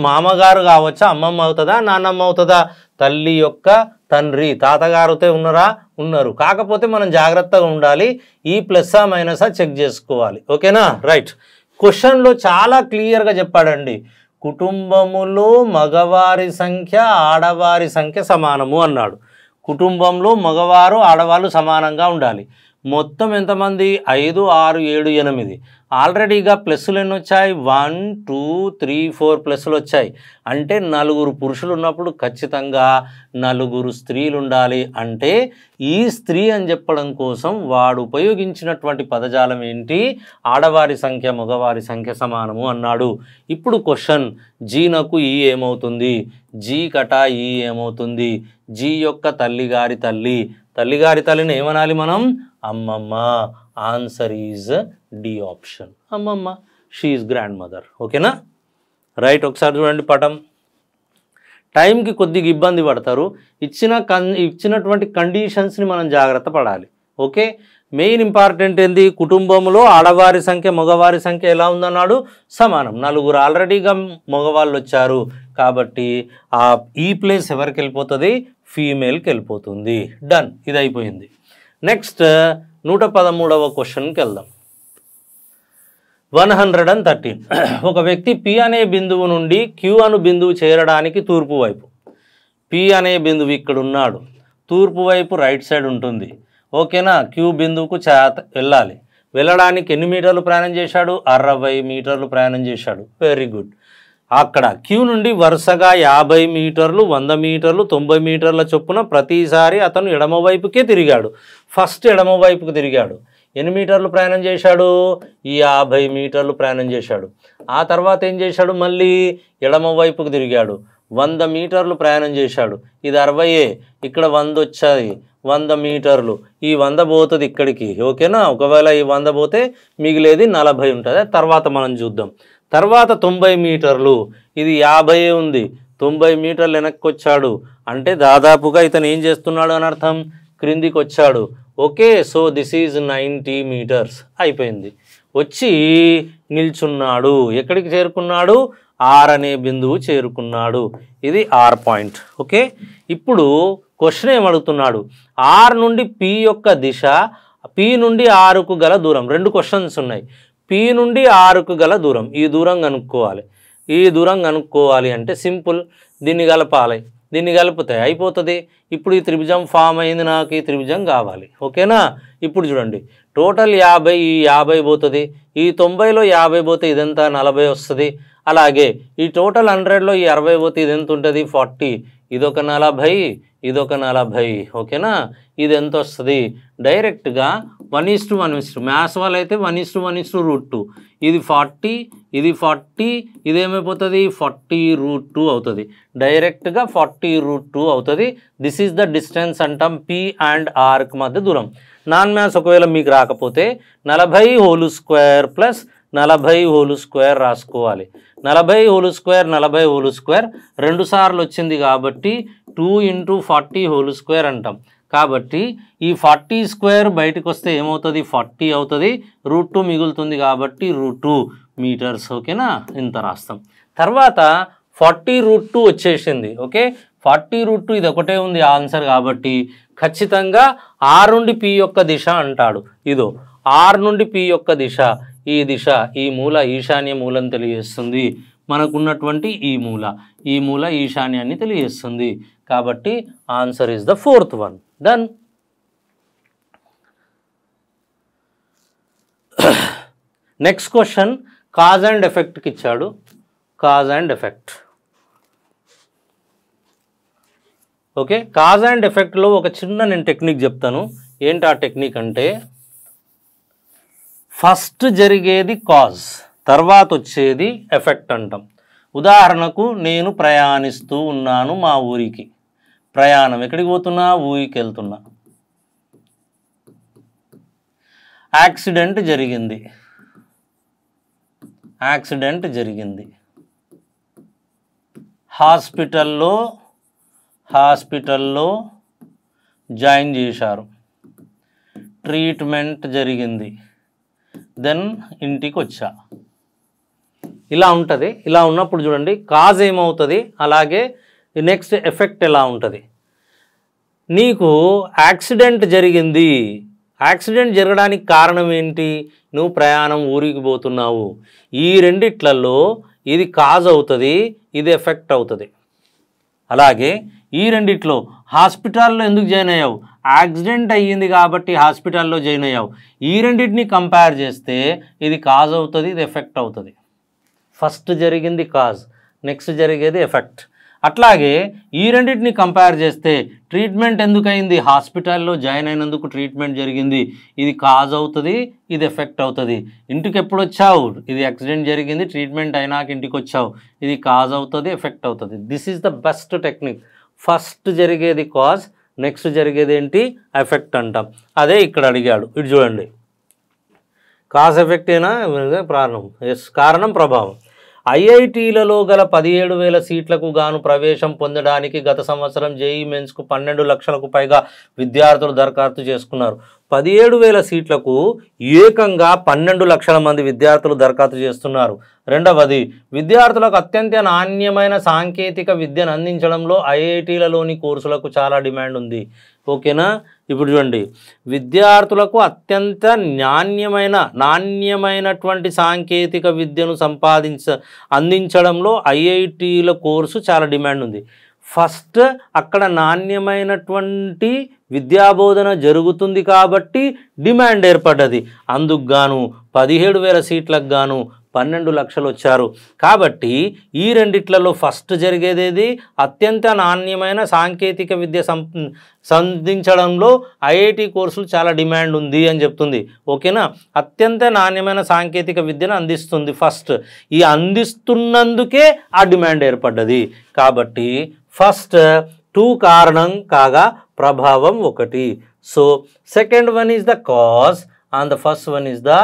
మామగారు కావచ్చా, అమ్మమ్మ అవుతుందా, నాన్నమ్మ అవుతుందా? తల్లి యొక్క తండ్రి, తాతగారితో ఉన్నారా? ఉన్నారు. కాకపోతే మనం జాగ్రత్తగా ఉండాలి, ఈ ప్లస్సా మైనసా చెక్ చేసుకోవాలి. ఓకేనా? రైట్. క్వశ్చన్లో చాలా క్లియర్గా చెప్పాడండి, కుటుంబములో మగవారి సంఖ్య ఆడవారి సంఖ్య సమానము అన్నాడు. కుటుంబంలో మగవారు ఆడవాళ్ళు సమానంగా ఉండాలి. మొత్తం ఎంతమంది? 5, 6, 7, 8. ఆల్రెడీగా ప్లస్సులు ఎన్ని వచ్చాయి? 1, 2, 3, 4 ప్లస్సులు వచ్చాయి. అంటే 4 పురుషులు ఉన్నప్పుడు ఖచ్చితంగా 4 స్త్రీలు ఉండాలి. అంటే ఈ స్త్రీ అని చెప్పడం కోసం వాడు ఉపయోగించినటువంటి పదజాలం ఏంటి? ఆడవారి సంఖ్య మగవారి సంఖ్య సమానము అన్నాడు. ఇప్పుడు క్వశ్చన్, జీనకు ఈ ఏమవుతుంది? జీ కటా ఈ ఏమవుతుంది? జీ యొక్క తల్లిగారి తల్లి, తల్లిగారి తల్లిని ఏమనాలి మనం? అమ్మమ్మ. ఆన్సర్ ఈజ్ డి ఆప్షన్, అమ్మమ్మ. She is grand mother. ఓకేనా? రైట్. ఒకసారి చూడండి పటం. టైంకి కొద్దిగా ఇబ్బంది పడతారు. ఇచ్చినటువంటి కండిషన్స్ని మనం జాగ్రత్త పడాలి. ఓకే. మెయిన్ ఇంపార్టెంట్ ఏంది? కుటుంబంలో ఆడవారి సంఖ్య మగవారి సంఖ్య ఎలా ఉందన్నాడు? సమానం. 4 ఆల్రెడీగా మగవాళ్ళు వచ్చారు కాబట్టి ఈ ప్లేస్ ఎవరికి వెళ్ళిపోతుంది? ఫీమేల్కి వెళ్ళిపోతుంది. డన్. ఇది అయిపోయింది. నెక్స్ట్ 113వ క్వశ్చన్కి వెళ్దాం. 113. ఒక వ్యక్తి P అనే బిందువు నుండి Q అను బిందువు చేరడానికి తూర్పు వైపు, P అనే బిందువు ఇక్కడ ఉన్నాడు, తూర్పు వైపు రైట్ సైడ్ ఉంటుంది. ఓకేనా? Q బిందువుకు వెళ్ళాలి. వెళ్ళడానికి ఎన్ని మీటర్లు ప్రయాణం చేశాడు? 60 మీటర్లు ప్రయాణం చేశాడు. Very good. అక్కడ Q నుండి వరుసగా 50 మీటర్లు, 100 మీటర్లు, 90 మీటర్ల చొప్పున ప్రతిసారి అతను ఎడమవైపుకే తిరిగాడు. ఫస్ట్ ఎడమవైపుకు తిరిగాడు. ఎన్ని మీటర్లు ప్రయాణం చేశాడు? 50 మీటర్లు ప్రయాణం చేశాడు. ఆ తర్వాత ఏం చేశాడు? మళ్ళీ ఎడమవైపుకు తిరిగాడు. 100 మీటర్లు ప్రయాణం చేశాడు. ఇది 60, ఇక్కడ 100 వచ్చాయి. 100 మీటర్లు, ఈ 100 పోతుంది ఇక్కడికి. ఓకేనా? ఒకవేళ ఈ 100 పోతే మిగిలేది 40 ఉంటుంది. తర్వాత మనం చూద్దాం. తర్వాత 90 మీటర్లు, ఇది 50 ఉంది, 90 మీటర్లు వెనక్కి వచ్చాడు. అంటే దాదాపుగా ఇతను ఏం చేస్తున్నాడు అని అర్థం? క్రిందికి వచ్చాడు. Okay. So this is 90 meters. అయిపోయింది. వచ్చి నిల్చున్నాడు. ఎక్కడికి చేరుకున్నాడు? ఆర్ అనే బిందువు చేరుకున్నాడు. ఇది ఆర్ పాయింట్. ఓకే. ఇప్పుడు క్వశ్చన్ ఏమడుగుతున్నాడు? ఆర్ నుండి పి యొక్క దిశ, పి నుండి ఆరుకు గల దూరం. 2 క్వశ్చన్స్ ఉన్నాయి. పి నుండి ఆరుకు గల దూరం, ఈ దూరం కనుక్కోవాలి. ఈ దూరం కనుక్కోవాలి అంటే సింపుల్, దీన్ని కలపాలి. దీన్ని కలిపితే అయిపోతుంది. ఇప్పుడు ఈ త్రిభుజం ఫామ్ అయింది, నాకు ఈ త్రిభుజం కావాలి. ఓకేనా? ఇప్పుడు చూడండి, టోటల్ 50, ఈ 50 పోతుంది. ఈ 90లో 50 పోతే ఇదంతా 40 వస్తుంది. అలాగే ఈ టోటల్ 100లో ఈ 60 పోతే ఇది ఎంత ఉంటుంది? 40. ఇదొక 40, ఇదొక 40. ఓకేనా? ఇది ఎంత వస్తుంది? డైరెక్ట్గా 1:1. మ్యాథ్స్ వాళ్ళు అయితే 1:1/√2. ఇది 40, ఇది 40, ఇదేమైపోతుంది? 40√2 అవుతుంది. డైరెక్ట్గా 40√2 అవుతుంది. దిస్ ఈజ్ ద డిస్టెన్స్ అంటాం పి అండ్ ఆర్కి మధ్య దూరం. నాన్ మ్యాథ్స్ ఒకవేళ మీకు రాకపోతే 40² ప్లస్ 40² రాసుకోవాలి. 40² 40² 2 సార్లు వచ్చింది కాబట్టి 2 × 40² అంటాం. కాబట్టి ఈ 40² బయటకు వస్తే ఏమవుతుంది? 40 అవుతుంది. √2 మిగులుతుంది కాబట్టి √2 మీటర్స్. ఓకేనా? ఇంత రాస్తాం. తర్వాత 40√2 వచ్చేసింది. ఓకే. 40√2 ఇది ఒకటే ఉంది ఆన్సర్ కాబట్టి ఖచ్చితంగా ఆర్ నుండి పి యొక్క దిశ అంటాడు. ఇదో ఆర్ నుండి పి యొక్క దిశ, ఈ దిశ, ఈ మూల ఈశాన్య మూలం తెలియజేస్తుంది. మనకున్నటువంటి ఈ మూల ఈశాన్యాన్ని తెలియజేస్తుంది. కాబట్టి answer is the 4th one. Done. Next question cause and ఎఫెక్ట్కి ఇచ్చాడు. Cause and effect. Okay. Cause and ఎఫెక్ట్లో ఒక చిన్న నేను టెక్నిక్ చెప్తాను. ఏంటి ఆ టెక్నిక్ అంటే, ఫస్ట్ జరిగేది కాజ్, తర్వాత వచ్చేది ఎఫెక్ట్ అంటాం. ఉదాహరణకు నేను ప్రయాణిస్తూ ఉన్నాను మా ఊరికి. ప్రయాణం ఎక్కడికి పోతున్నా? ఊరికి వెళ్తున్నా. యాక్సిడెంట్ జరిగింది. యాక్సిడెంట్ జరిగింది. హాస్పిటల్లో జాయిన్ చేశారు. ట్రీట్మెంట్ జరిగింది. దెన్ ఇంటికి వచ్చా. ఇలా ఉంటుంది. ఇలా ఉన్నప్పుడు చూడండి కాజ్ ఏమవుతుంది, అలాగే నెక్స్ట్ ఎఫెక్ట్ ఎలా ఉంటుంది, నీకు యాక్సిడెంట్ జరిగింది, యాక్సిడెంట్ జరగడానికి కారణం ఏంటి, నువ్వు ప్రయాణం ఊరికి పోతున్నావు, ఈ రెండిట్లలో ఇది కాజ్ అవుతుంది, ఇది ఎఫెక్ట్ అవుతుంది. అలాగే ఈ రెండిట్లో హాస్పిటల్లో ఎందుకు జాయిన్ అయ్యావు, యాక్సిడెంట్ అయ్యింది కాబట్టి హాస్పిటల్లో జాయిన్ అయ్యావు, ఈ రెండింటిని కంపేర్ చేస్తే ఇది కాజ్ అవుతుంది, ఇది ఎఫెక్ట్ అవుతుంది. ఫస్ట్ జరిగింది కాజ్, నెక్స్ట్ జరిగేది ఎఫెక్ట్. అట్లాగే ఈ రెండింటిని కంపేర్ చేస్తే ట్రీట్మెంట్ ఎందుకు అయింది, హాస్పిటల్లో జాయిన్ అయినందుకు ట్రీట్మెంట్ జరిగింది, ఇది కాజ్ అవుతుంది, ఇది ఎఫెక్ట్ అవుతుంది. ఇంటికి ఎప్పుడు వచ్చావు, ఇది యాక్సిడెంట్ జరిగింది, ట్రీట్మెంట్ అయినాక ఇంటికి వచ్చావు, ఇది కాజ్ అవుతుంది, ఎఫెక్ట్ అవుతుంది. This is the best technique. First జరిగేది కాజ్, నెక్స్ట్ జరిగేది ఏంటి, ఎఫెక్ట్ అంటాం. అదే ఇక్కడ అడిగాడు, ఇటు చూడండి. కాజ్ ఎఫెక్ట్ అయినా ప్రారంభం, ఎస్ కారణం ప్రభావం. ఐఐటీలలో గల 17,000 సీట్లకు గాను ప్రవేశం పొందడానికి గత సంవత్సరం జేఈఈ మెయిన్స్కు 12 లక్షలకు పైగా విద్యార్థులు దరఖాస్తు చేసుకున్నారు. 17,000 సీట్లకు ఏకంగా 12 లక్షల మంది విద్యార్థులు దరఖాస్తు చేస్తున్నారు. రెండవది, విద్యార్థులకు అత్యంత నాణ్యమైన సాంకేతిక విద్యను అందించడంలో ఐఐటీలలోని కోర్సులకు చాలా డిమాండ్ ఉంది. ఓకేనా, ఇప్పుడు చూడండి, విద్యార్థులకు అత్యంత నాణ్యమైనటువంటి సాంకేతిక విద్యను అందించడంలో ఐఐటీల కోర్సు చాలా డిమాండ్ ఉంది. ఫస్ట్ అక్కడ నాణ్యమైనటువంటి విద్యాబోధన జరుగుతుంది కాబట్టి డిమాండ్ ఏర్పడ్డది. అందుకు గాను 17,000 సీట్లకు గాను 12 లక్షలు వచ్చారు. కాబట్టి ఈ రెండిట్లలో ఫస్ట్ జరిగేది అత్యంత నాణ్యమైన సాంకేతిక విద్య సంధించడంలో ఐఐటి కోర్సులు చాలా డిమాండ్ ఉంది అని చెప్తుంది. ఓకేనా, అత్యంత నాణ్యమైన సాంకేతిక విద్యను అందిస్తుంది ఫస్ట్. ఈ అందిస్తున్నందుకే ఆ డిమాండ్ ఏర్పడ్డది. కాబట్టి ఫస్ట్ 2 కారణం కాగా ప్రభావం 1. So second one is the cause and the first one is the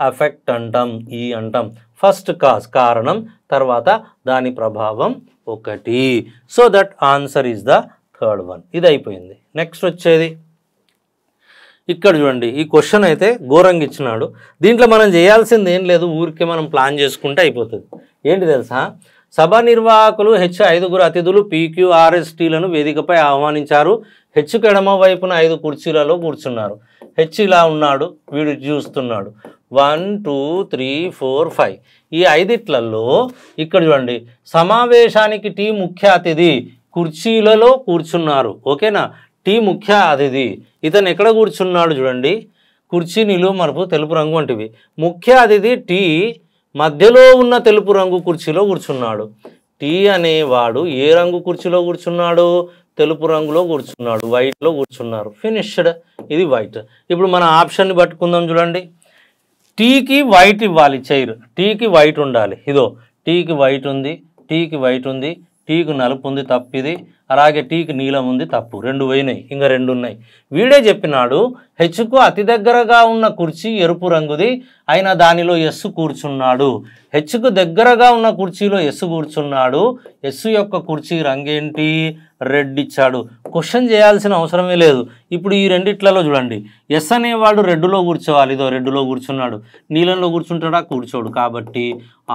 effect అంటాం, ఈ అంటాం. ఫస్ట్ కాజ్ కారణం, తర్వాత దాని ప్రభావం 1. So that answer is the third one. ఇది అయిపోయింది. నెక్స్ట్ వచ్చేది ఇక్కడ చూడండి. ఈ క్వశ్చన్ అయితే ఘోరంగా ఇచ్చినాడు. దీంట్లో మనం చేయాల్సింది ఏం లేదు, ఊరికే మనం ప్లాన్ చేసుకుంటే అయిపోతుంది. ఏంటి తెలుసా, సభ నిర్వాహకులు H5 అతిథులు PQRSTలను వేదికపై ఆహ్వానించారు. హెచ్కు ఎడమ వైపున 5 కుర్చీలలో కూర్చున్నారు. హెచ్ ఇలా ఉన్నాడు, వీడు చూస్తున్నాడు. 1 2 3 4 5. ఈ 5 ఇక్కడ చూడండి, సమావేశానికి టీ ముఖ్య అతిథి కుర్చీలలో కూర్చున్నారు. ఓకేనా, టీ ముఖ్య అతిథి ఇతను ఎక్కడ కూర్చున్నాడు చూడండి, కుర్చీ నిలువు మరుపు తెలుపు రంగు వంటివి. ముఖ్య అతిథి టీ మధ్యలో ఉన్న తెలుపు రంగు కుర్చీలో కూర్చున్నాడు. టీ అనేవాడు ఏ రంగు కుర్చీలో కూర్చున్నాడు, తెలుపు రంగులో కూర్చున్నాడు, వైట్లో కూర్చున్నారు. ఫినిష్డ్. ఇది వైట్. ఇప్పుడు మన ఆప్షన్ని పట్టుకుందాం చూడండి. టీకి వైట్ ఇవ్వాలి, చైర్ టీకి వైట్ ఉండాలి. ఇదో టీకి వైట్ ఉంది, టీకి వైట్ ఉంది, టీకి నలుపు ఉంది, తప్పిది. అలాగే టీకి నీలం ఉంది, తప్పు. 2 పోయినాయి, ఇంకా 2 ఉన్నాయి. వీడే చెప్పినాడు హెచ్కు అతి దగ్గరగా ఉన్న కుర్చీ ఎరుపు రంగుది, అయినా దానిలో ఎస్ కూర్చున్నాడు. హెచ్కు దగ్గరగా ఉన్న కుర్చీలో ఎస్ కూర్చున్నాడు. ఎస్ యొక్క కుర్చీ రంగేంటి, రెడ్ ఇచ్చాడు. క్వశ్చన్ చేయాల్సిన అవసరమే లేదు. ఇప్పుడు ఈ రెండిట్లలో చూడండి, ఎస్ అనేవాడు రెడ్లో కూర్చోవాలి. ఇదో రెడ్లో కూర్చున్నాడు. నీలంలో కూర్చుంటాడా, కూర్చోడు. కాబట్టి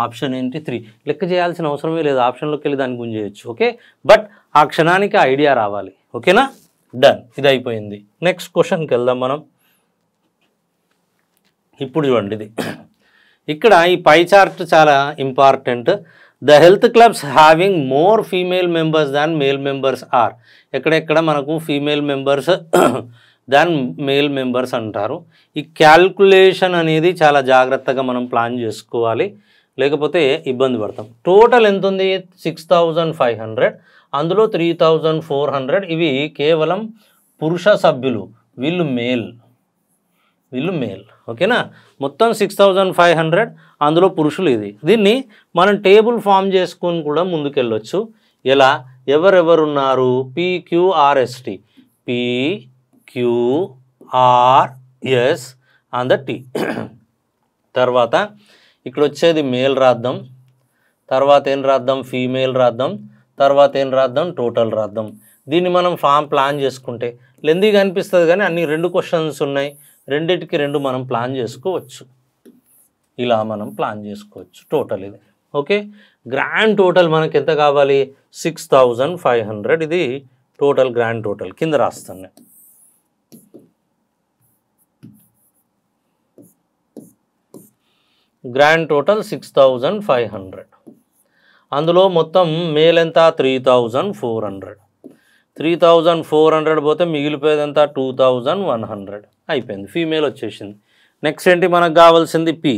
ఆప్షన్ ఏంటి 3. లెక్క చేయాల్సిన అవసరమే లేదు, ఆప్షన్లోకి వెళ్ళి దాన్ని గుంజేయచ్చు. ఓకే, బట్ ఆ క్షణానికి ఐడియా రావాలి. ఓకేనా, డన్. ఇది అయిపోయింది. నెక్స్ట్ క్వశ్చన్కి వెళ్దాం మనం. ఇప్పుడు చూడండి, ఇది ఇక్కడ ఈ పై చార్ట్ చాలా important. The health clubs having more female members than male members are. ఎక్కడెక్కడ మనకు female members than male members అంటారు. ఈ క్యాల్కులేషన్ అనేది చాలా జాగ్రత్తగా మనం ప్లాన్ చేసుకోవాలి, లేకపోతే ఇబ్బంది పడతాం. టోటల్ ఎంత ఉంది, 6,500. అందులో 3,400 ఇవి కేవలం పురుష సభ్యులు, వీళ్ళు మేల్. ఓకేనా, మొత్తం 6,500, అందులో పురుషులు. దీన్ని మనం టేబుల్ ఫామ్ చేసుకొని కూడా ముందుకెళ్ళొచ్చు. ఎలా, ఎవరెవరున్నారు, PQRST, PQRS and the T. తర్వాత ఇక్కడ వచ్చేది మేల్ రాద్దాం, తర్వాత ఏం రాద్దాం, ఫీమేల్ రాద్దాం, తర్వాత ఏం రాద్దాం, టోటల్ రాద్దాం. దీన్ని మనం ఫామ్ ప్లాన్ చేసుకుంటే లెందీగా అనిపిస్తుంది, కానీ అన్ని 2 క్వశ్చన్స్ ఉన్నాయి, రెండిటికి 2 మనం ప్లాన్ చేసుకోవచ్చు. ఇలా మనం ప్లాన్ చేసుకోవచ్చు టోటల్ ఇది. ఓకే, గ్రాండ్ టోటల్ మనకి ఎంత కావాలి? 6500. ఇది టోటల్ గ్రాండ్ టోటల్ కింద రాస్తాను నేను. Grand total 6500. అందులో మొత్తం మేల్ ఎంత? 3400. 3400 పోతే మిగిలిపోయేది ఎంత? 2100 అయిపోయింది. ఫీమేల్ వచ్చేసింది. నెక్స్ట్ ఏంటి మనకు కావాల్సింది? పి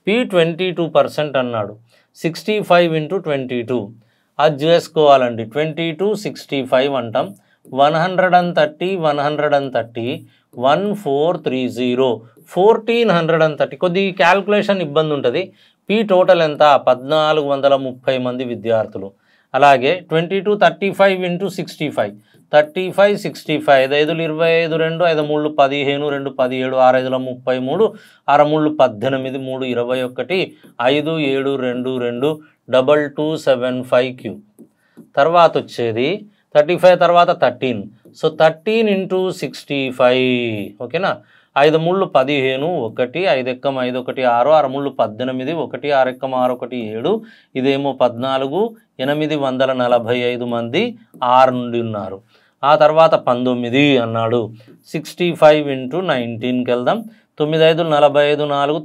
22% అన్నాడు. 65 × 22 అది చేసుకోవాలండి. 22 65 అంటాం. 130 130 1430 1430. కొద్ది క్యాల్కులేషన్ ఇబ్బంది ఉంటుంది. పి టోటల్ ఎంత? 1430 మంది విద్యార్థులు. అలాగే 22 35 × 65 35 65 5 5 25 2 5 3 15 2 17 6 5 33 6 3 18 3 21 5 7 2 2 2275 తర్వాత వచ్చేది 35 తర్వాత 13. సో 13 × 65 ఓకేనా. 5 3 15 1 5 ఎక్కం 5 1 6 6 3 18 1 6 ఎక్కం 6 1 7 ఇదేమో 14 845 మంది 6 నుండి ఉన్నారు. ఆ తర్వాత 19 అన్నాడు. 65 × 19కి వెళ్దాం. 9 5 45 4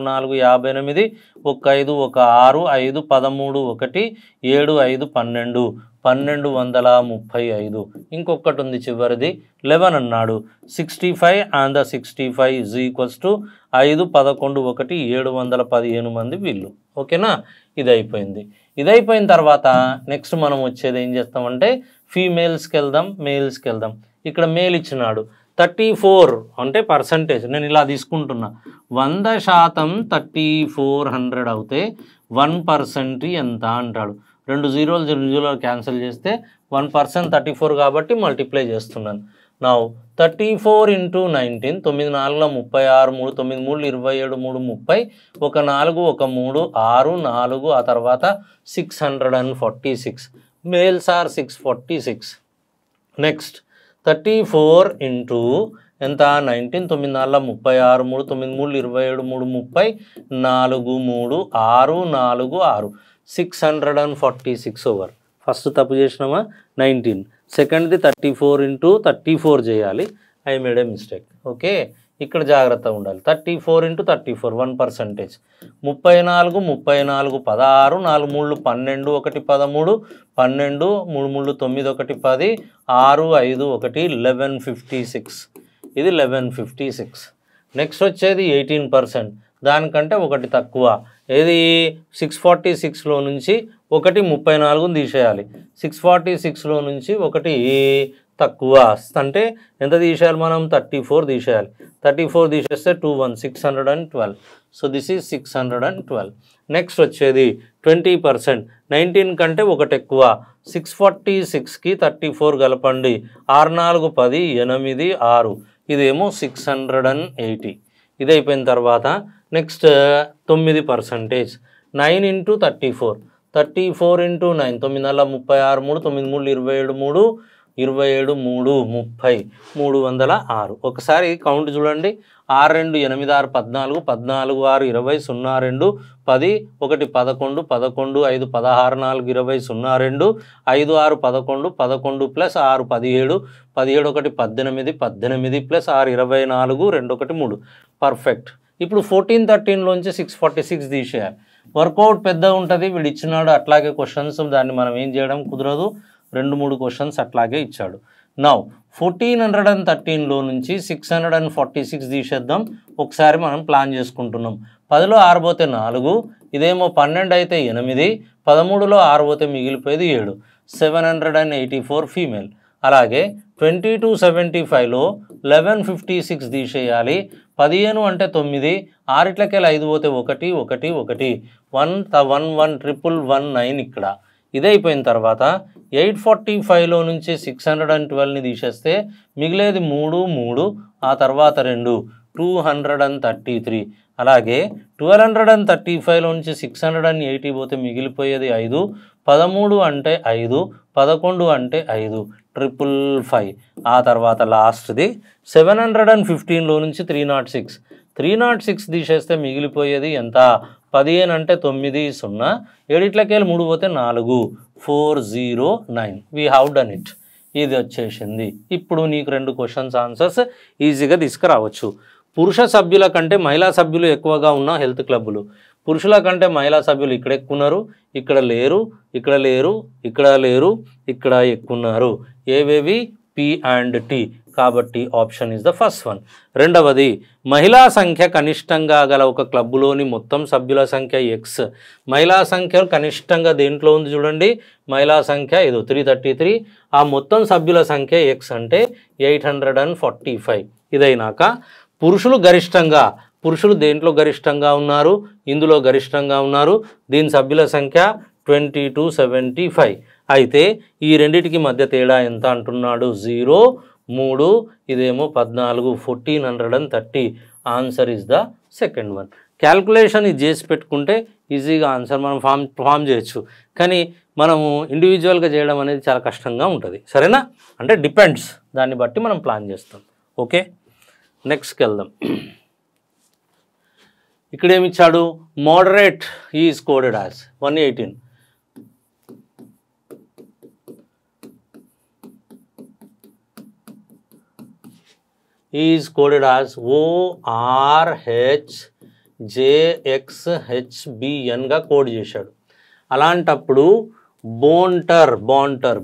9 6 54 4 58 1 5 1 6 5 13 1 7 5 12 1235. ఇంకొకటి ఉంది చివరిది 11 అన్నాడు. 65 and the 65 is equals to 5 11 1 715 మంది వీళ్ళు. ఓకేనా, ఇది అయిపోయింది. ఇది అయిపోయిన తర్వాత నెక్స్ట్ మనం వచ్చేది ఏం చేస్తామంటే ఫీమేల్స్కి వెళ్దాం, మేల్స్కి వెళ్దాం. ఇక్కడ మేల్ ఇచ్చినాడు 34 అంటే పర్సంటేజ్. నేను ఇలా తీసుకుంటున్నా. 100% 3400 అవుతే 1% ఎంత అంటాడు. 2 0 0 క్యాన్సిల్ చేస్తే 1% 34 కాబట్టి మల్టిప్లై చేస్తున్నాను. నా 34 × 19 9 4 36 3 9 3 27 3 30 1 4 1 3 6 4 ఆ తర్వాత 646. Males are 646. నెక్స్ట్ 34 × ఎంత? 19 9 4 36 3 9 3 27 3 30 4 3 6 4 6 646 ఓవర్. ఫస్ట్ తప్పు చేసినామా? 19. సెకండ్ది 34 × 34 చేయాలి. I made A mistake. Okay, ఇక్కడ జాగ్రత్తగా ఉండాలి. 34 × 34 1%. 34 34 16 4 3 12 1 13 12 3 3 9 1 10 6 5 1 1156. ఇది 1156. నెక్స్ట్ వచ్చేది 18%. దానికంటే ఒకటి తక్కువ. ఏది? 646లో నుంచి 1 తీసేయాలి. 646లో నుంచి 1 తక్కువ అంటే ఎంత తీసేయాలి మనం? 34 తీసేయాలి. 34 తీసేస్తే 21 612. So this is 612. నెక్స్ట్ వచ్చేది 20%. 19 కంటే ఒకటి ఎక్కువ. 646కి 34 కలపండి. 6 4 10 8 6 ఇదేమో 680. ఇది అయిపోయిన తర్వాత నెక్స్ట్ 9%. 9 × 34 34 × 9 9 4 36 3 9 3 27 3 27 3 30 306. ఒకసారి కౌంట్ చూడండి. 6 2 8 6 14 14 6 20 02 10 1 11 11 5 16 4 20 02 5 6 11 11 + 6 17 17 1 18 18 + 6 24 2 1 3. పర్ఫెక్ట్. ఇప్పుడు 14 13లోంచి 646 తీసేయాలి. వర్కౌట్ పెద్దగా ఉంటుంది. వీడు ఇచ్చినాడు అట్లాగే క్వశ్చన్స్, దాన్ని మనం ఏం చేయడం కుదరదు. 2-3 క్వశ్చన్స్ అట్లాగే ఇచ్చాడు. నౌ 1413లో నుంచి 646 తీసేద్దాం. ఒకసారి మనం ప్లాన్ చేసుకుంటున్నాం. 10లో 6 పోతే 4, ఇదేమో 12 అయితే 8, 13లో 6 పోతే మిగిలిపోయేది 7. 784 ఫీమేల్. అలాగే 2275లో 1156 తీసేయాలి. 15 అంటే 9, 6 5 పోతే 1 1 1 1 1 119 ఇక్కడ. ఇది అయిపోయిన తర్వాత 845లో నుంచి 612ని తీసేస్తే మిగిలేది 3 3 ఆ తర్వాత 2 233. అలాగే 1235లో నుంచి 680 పోతే మిగిలిపోయేది 5, 13 అంటే 5, 11 అంటే 5 555. ఆ తర్వాత లాస్ట్ది 715లో నుంచి 306 306 తీసేస్తే మిగిలిపోయేది ఎంత? 15 అంటే 9 0 ఏడిట్లకి వెళ్ళి 3 పోతే 4 409. We have done it. ఇది వచ్చేసింది. ఇప్పుడు నీకు 2 క్వశ్చన్స్ ఆన్సర్స్ ఈజీగా తీసుకురావచ్చు. పురుష సభ్యుల కంటే మహిళా సభ్యులు ఎక్కువగా ఉన్న హెల్త్ క్లబ్బులు. పురుషుల కంటే మహిళా సభ్యులు ఇక్కడ ఎక్కున్నారు, ఇక్కడ లేరు, ఇక్కడ లేరు, ఇక్కడ లేరు, ఇక్కడ ఎక్కున్నారు. ఏవేవి? P and T. కాబట్టి option is the first one. రెండవది, మహిళా సంఖ్య కనిష్టంగా గల ఒక క్లబ్బులోని మొత్తం సభ్యుల సంఖ్య X. మహిళా సంఖ్య కనిష్టంగా దేంట్లో ఉంది చూడండి, మహిళా సంఖ్య ఏదో 333, ఆ మొత్తం సభ్యుల సంఖ్య X అంటే 845. ఇదైనాక పురుషులు గరిష్టంగా, పురుషులు దేంట్లో గరిష్టంగా ఉన్నారు? ఇందులో గరిష్టంగా ఉన్నారు. దీని సభ్యుల సంఖ్య 2275. అయితే ఈ రెండిటికి మధ్య తేడా ఎంత అంటున్నాడు? 0 3, ఇదేమో 14, 1430. Answer is the second one. Calculation ఇది చేసి పెట్టుకుంటే ఈజీగా ఆన్సర్ మనం ఫామ్ చేయొచ్చు. కానీ మనము ఇండివిజువల్గా చేయడం అనేది చాలా కష్టంగా ఉంటుంది. సరేనా? అంటే డిపెండ్స్, దాన్ని బట్టి మనం ప్లాన్ చేస్తాం. ఓకే, నెక్స్ట్కి వెళ్దాం. ఇక్కడ ఏమిచ్చాడు? Moderate is coded as 118. Is coded as ORHJXHBNగా కోడ్ చేశాడు. అలాంటప్పుడు బోంటర్ BONTER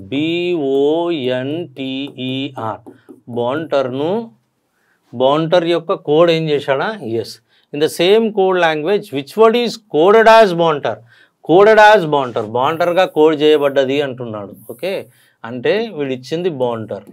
బోంటర్ యొక్క కోడ్ ఏం చేశాడా? Yes, in the same code language which word is coded as bonter? Coded as బాంటర్గా కోడ్ చేయబడ్డది అంటున్నాడు. ఓకే, అంటే వీడు ఇచ్చింది బాంటర్.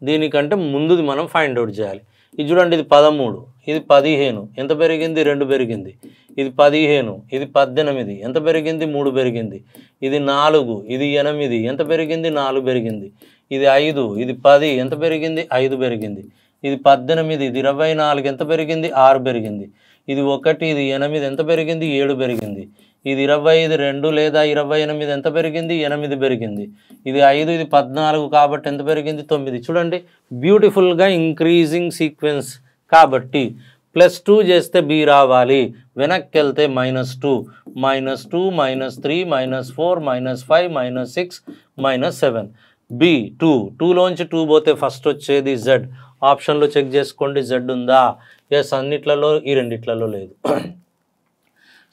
దీనికంటే ముందుది మనం ఫైండ్ అవుట్ చేయాలి. ఇది చూడండి, ఇది 13, ఇది 15, ఎంత పెరిగింది? 2 పెరిగింది. ఇది 15, ఇది 18, ఎంత పెరిగింది? 3 పెరిగింది. ఇది 4, ఇది 8, ఎంత పెరిగింది? 4 పెరిగింది. ఇది 5, ఇది 10, ఎంత పెరిగింది? 5 పెరిగింది. ఇది 18, ఇది 24, ఎంత పెరిగింది? 6 పెరిగింది. ఇది 1, ఇది 8, ఎంత పెరిగింది? 7 పెరిగింది. ఇది 25, 2 లేదా 28, ఎంత పెరిగింది? 8 పెరిగింది. ఇది 5, ఇది 14 కాబట్టి ఎంత పెరిగింది? 9. చూడండి, బ్యూటిఫుల్గా ఇంక్రీజింగ్ సీక్వెన్స్ కాబట్టి +2 చేస్తే B రావాలి, వెనక్కి వెళ్తే -2, -2, -3, -4, -5, -6, -7. B 2లోంచి 2 పోతే ఫస్ట్ వచ్చేది Z. ఆప్షన్లో చెక్ చేసుకోండి, Z ఉందా? ఎస్, అన్నిట్లలో, ఈ రెండిట్లలో లేదు.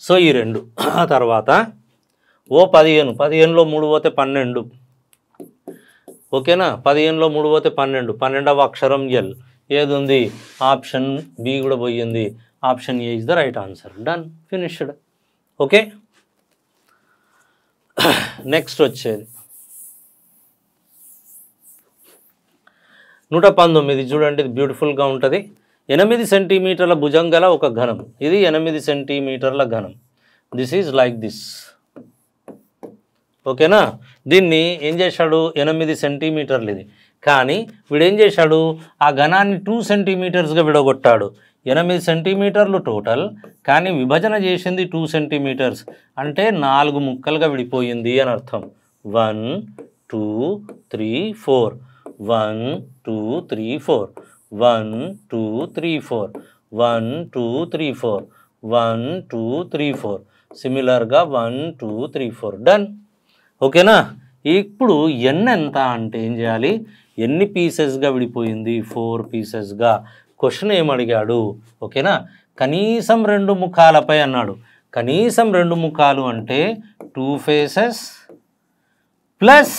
సో ఈ 2. ఆ తర్వాత O15లో 3 పోతే 12. ఓకేనా? 15లో 3 పోతే 12. 12వ అక్షరం L. ఏది ఉంది? ఆప్షన్ B కూడా పోయింది. Option A is the right answer. Done, finished. Okay, next వచ్చేది 119. చూడండి, ఇది బ్యూటిఫుల్గా ఉంటుంది. 8 సెంటీమీటర్ల భుజం గల ఒక ఘనం. ఇది 8 సెంటీమీటర్ల ఘనం. This is like this. ఓకేనా? దీన్ని ఏం చేశాడు? 8 సెంటీమీటర్లు ఇది. కానీ వీడేం చేశాడు? ఆ ఘనాన్ని 2 సెంటీమీటర్స్గా విడగొట్టాడు. 8 సెంటీమీటర్లు టోటల్, కానీ విభజన చేసింది 2 సెంటీమీటర్స్. అంటే 4 ముక్కలుగా విడిపోయింది అని అర్థం. 1 2 3 4, 1 2 3 4, 1 2 3 4, 1 2 3 4, 1 2 3 4. సిమిలర్గా 1 2 3 4. డన్. ఓకేనా? ఇప్పుడు n ఎంత అంటే ఏం చేయాలి? ఎన్ని పీసెస్గా విడిపోయింది? 4 పీసెస్గా. క్వశ్చన్ ఏమడిగాడు? ఓకేనా? కనీసం 2 ముఖాలపై అన్నాడు. కనీసం 2 ముఖాలు అంటే 2 ఫేసెస్ ప్లస్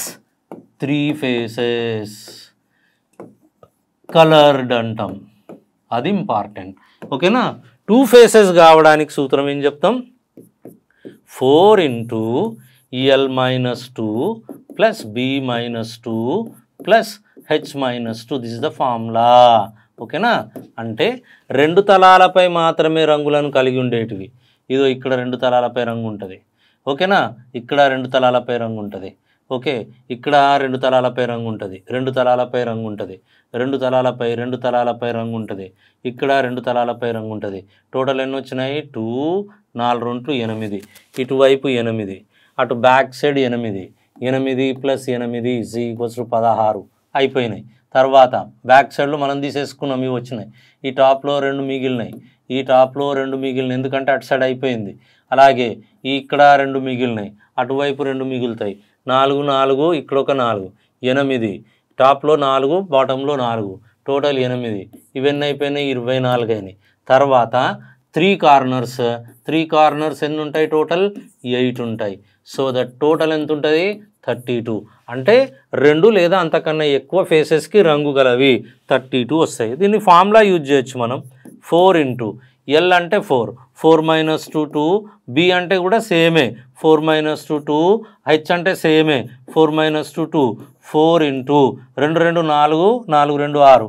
3 ఫేసెస్ కలర్డ్ అంటాం. అది ఇంపార్టెంట్. ఓకేనా? 2 ఫేసెస్ కావడానికి సూత్రం ఏం చెప్తాం? 4 into L-2 plus B-2 plus H-2. This is the formula. ఓకేనా? అంటే 2 తలాలపై మాత్రమే రంగులను కలిగి ఉండేటివి. ఇదో ఇక్కడ 2 తలాలపై రంగు ఉంటుంది. ఓకేనా? ఇక్కడ 2 తలాలపై రంగు ఉంటుంది. ఓకే, ఇక్కడ 2 తలాలపై రంగు ఉంటుంది. 2 తలాలపై రంగు ఉంటుంది. 2 తలాలపై 2 తలాలపై రంగు ఉంటుంది. ఇక్కడ 2 తలాలపై రంగు ఉంటుంది. టోటల్ ఎన్ని వచ్చినాయి? 2 4 2 8. ఇటువైపు 8, అటు బ్యాక్ సైడ్ 8. 8 + 8 = 16. అయిపోయినాయి. తర్వాత బ్యాక్ సైడ్లో మనం తీసేసుకున్నాం, ఇవి వచ్చినాయి. ఈ టాప్లో 2 మిగిలినాయి, ఈ టాప్లో 2 మిగిలినాయి, ఎందుకంటే అటు సైడ్ అయిపోయింది. అలాగే ఇక్కడ 2 మిగిలినాయి, అటువైపు 2 మిగులుతాయి. 4 4, ఇక్కడ ఒక 4, 8. టాప్లో 4, బాటంలో 4, టోటల్ 8. ఇవన్నీ అయిపోయినాయి, 24 అయినాయి. తర్వాత 3 కార్నర్స్, 3 కార్నర్స్ ఎన్ని ఉంటాయి? టోటల్ 8 ఉంటాయి. సో దట్ టోటల్ ఎంత ఉంటుంది? 32. అంటే 2 లేదా అంతకన్నా ఎక్కువ ఫేసెస్కి రంగు గలవి 32 వస్తాయి. దీన్ని ఫార్ములా యూజ్ చేయొచ్చు మనం. 4 ఇంటూ ఎల్ అంటే 4, 4 - 2 2, బి అంటే కూడా సేమే 4 - 2 2, హెచ్ అంటే సేమే 4 - 2 2, 4 ఇంటూ 2 2 4, 4 2 6,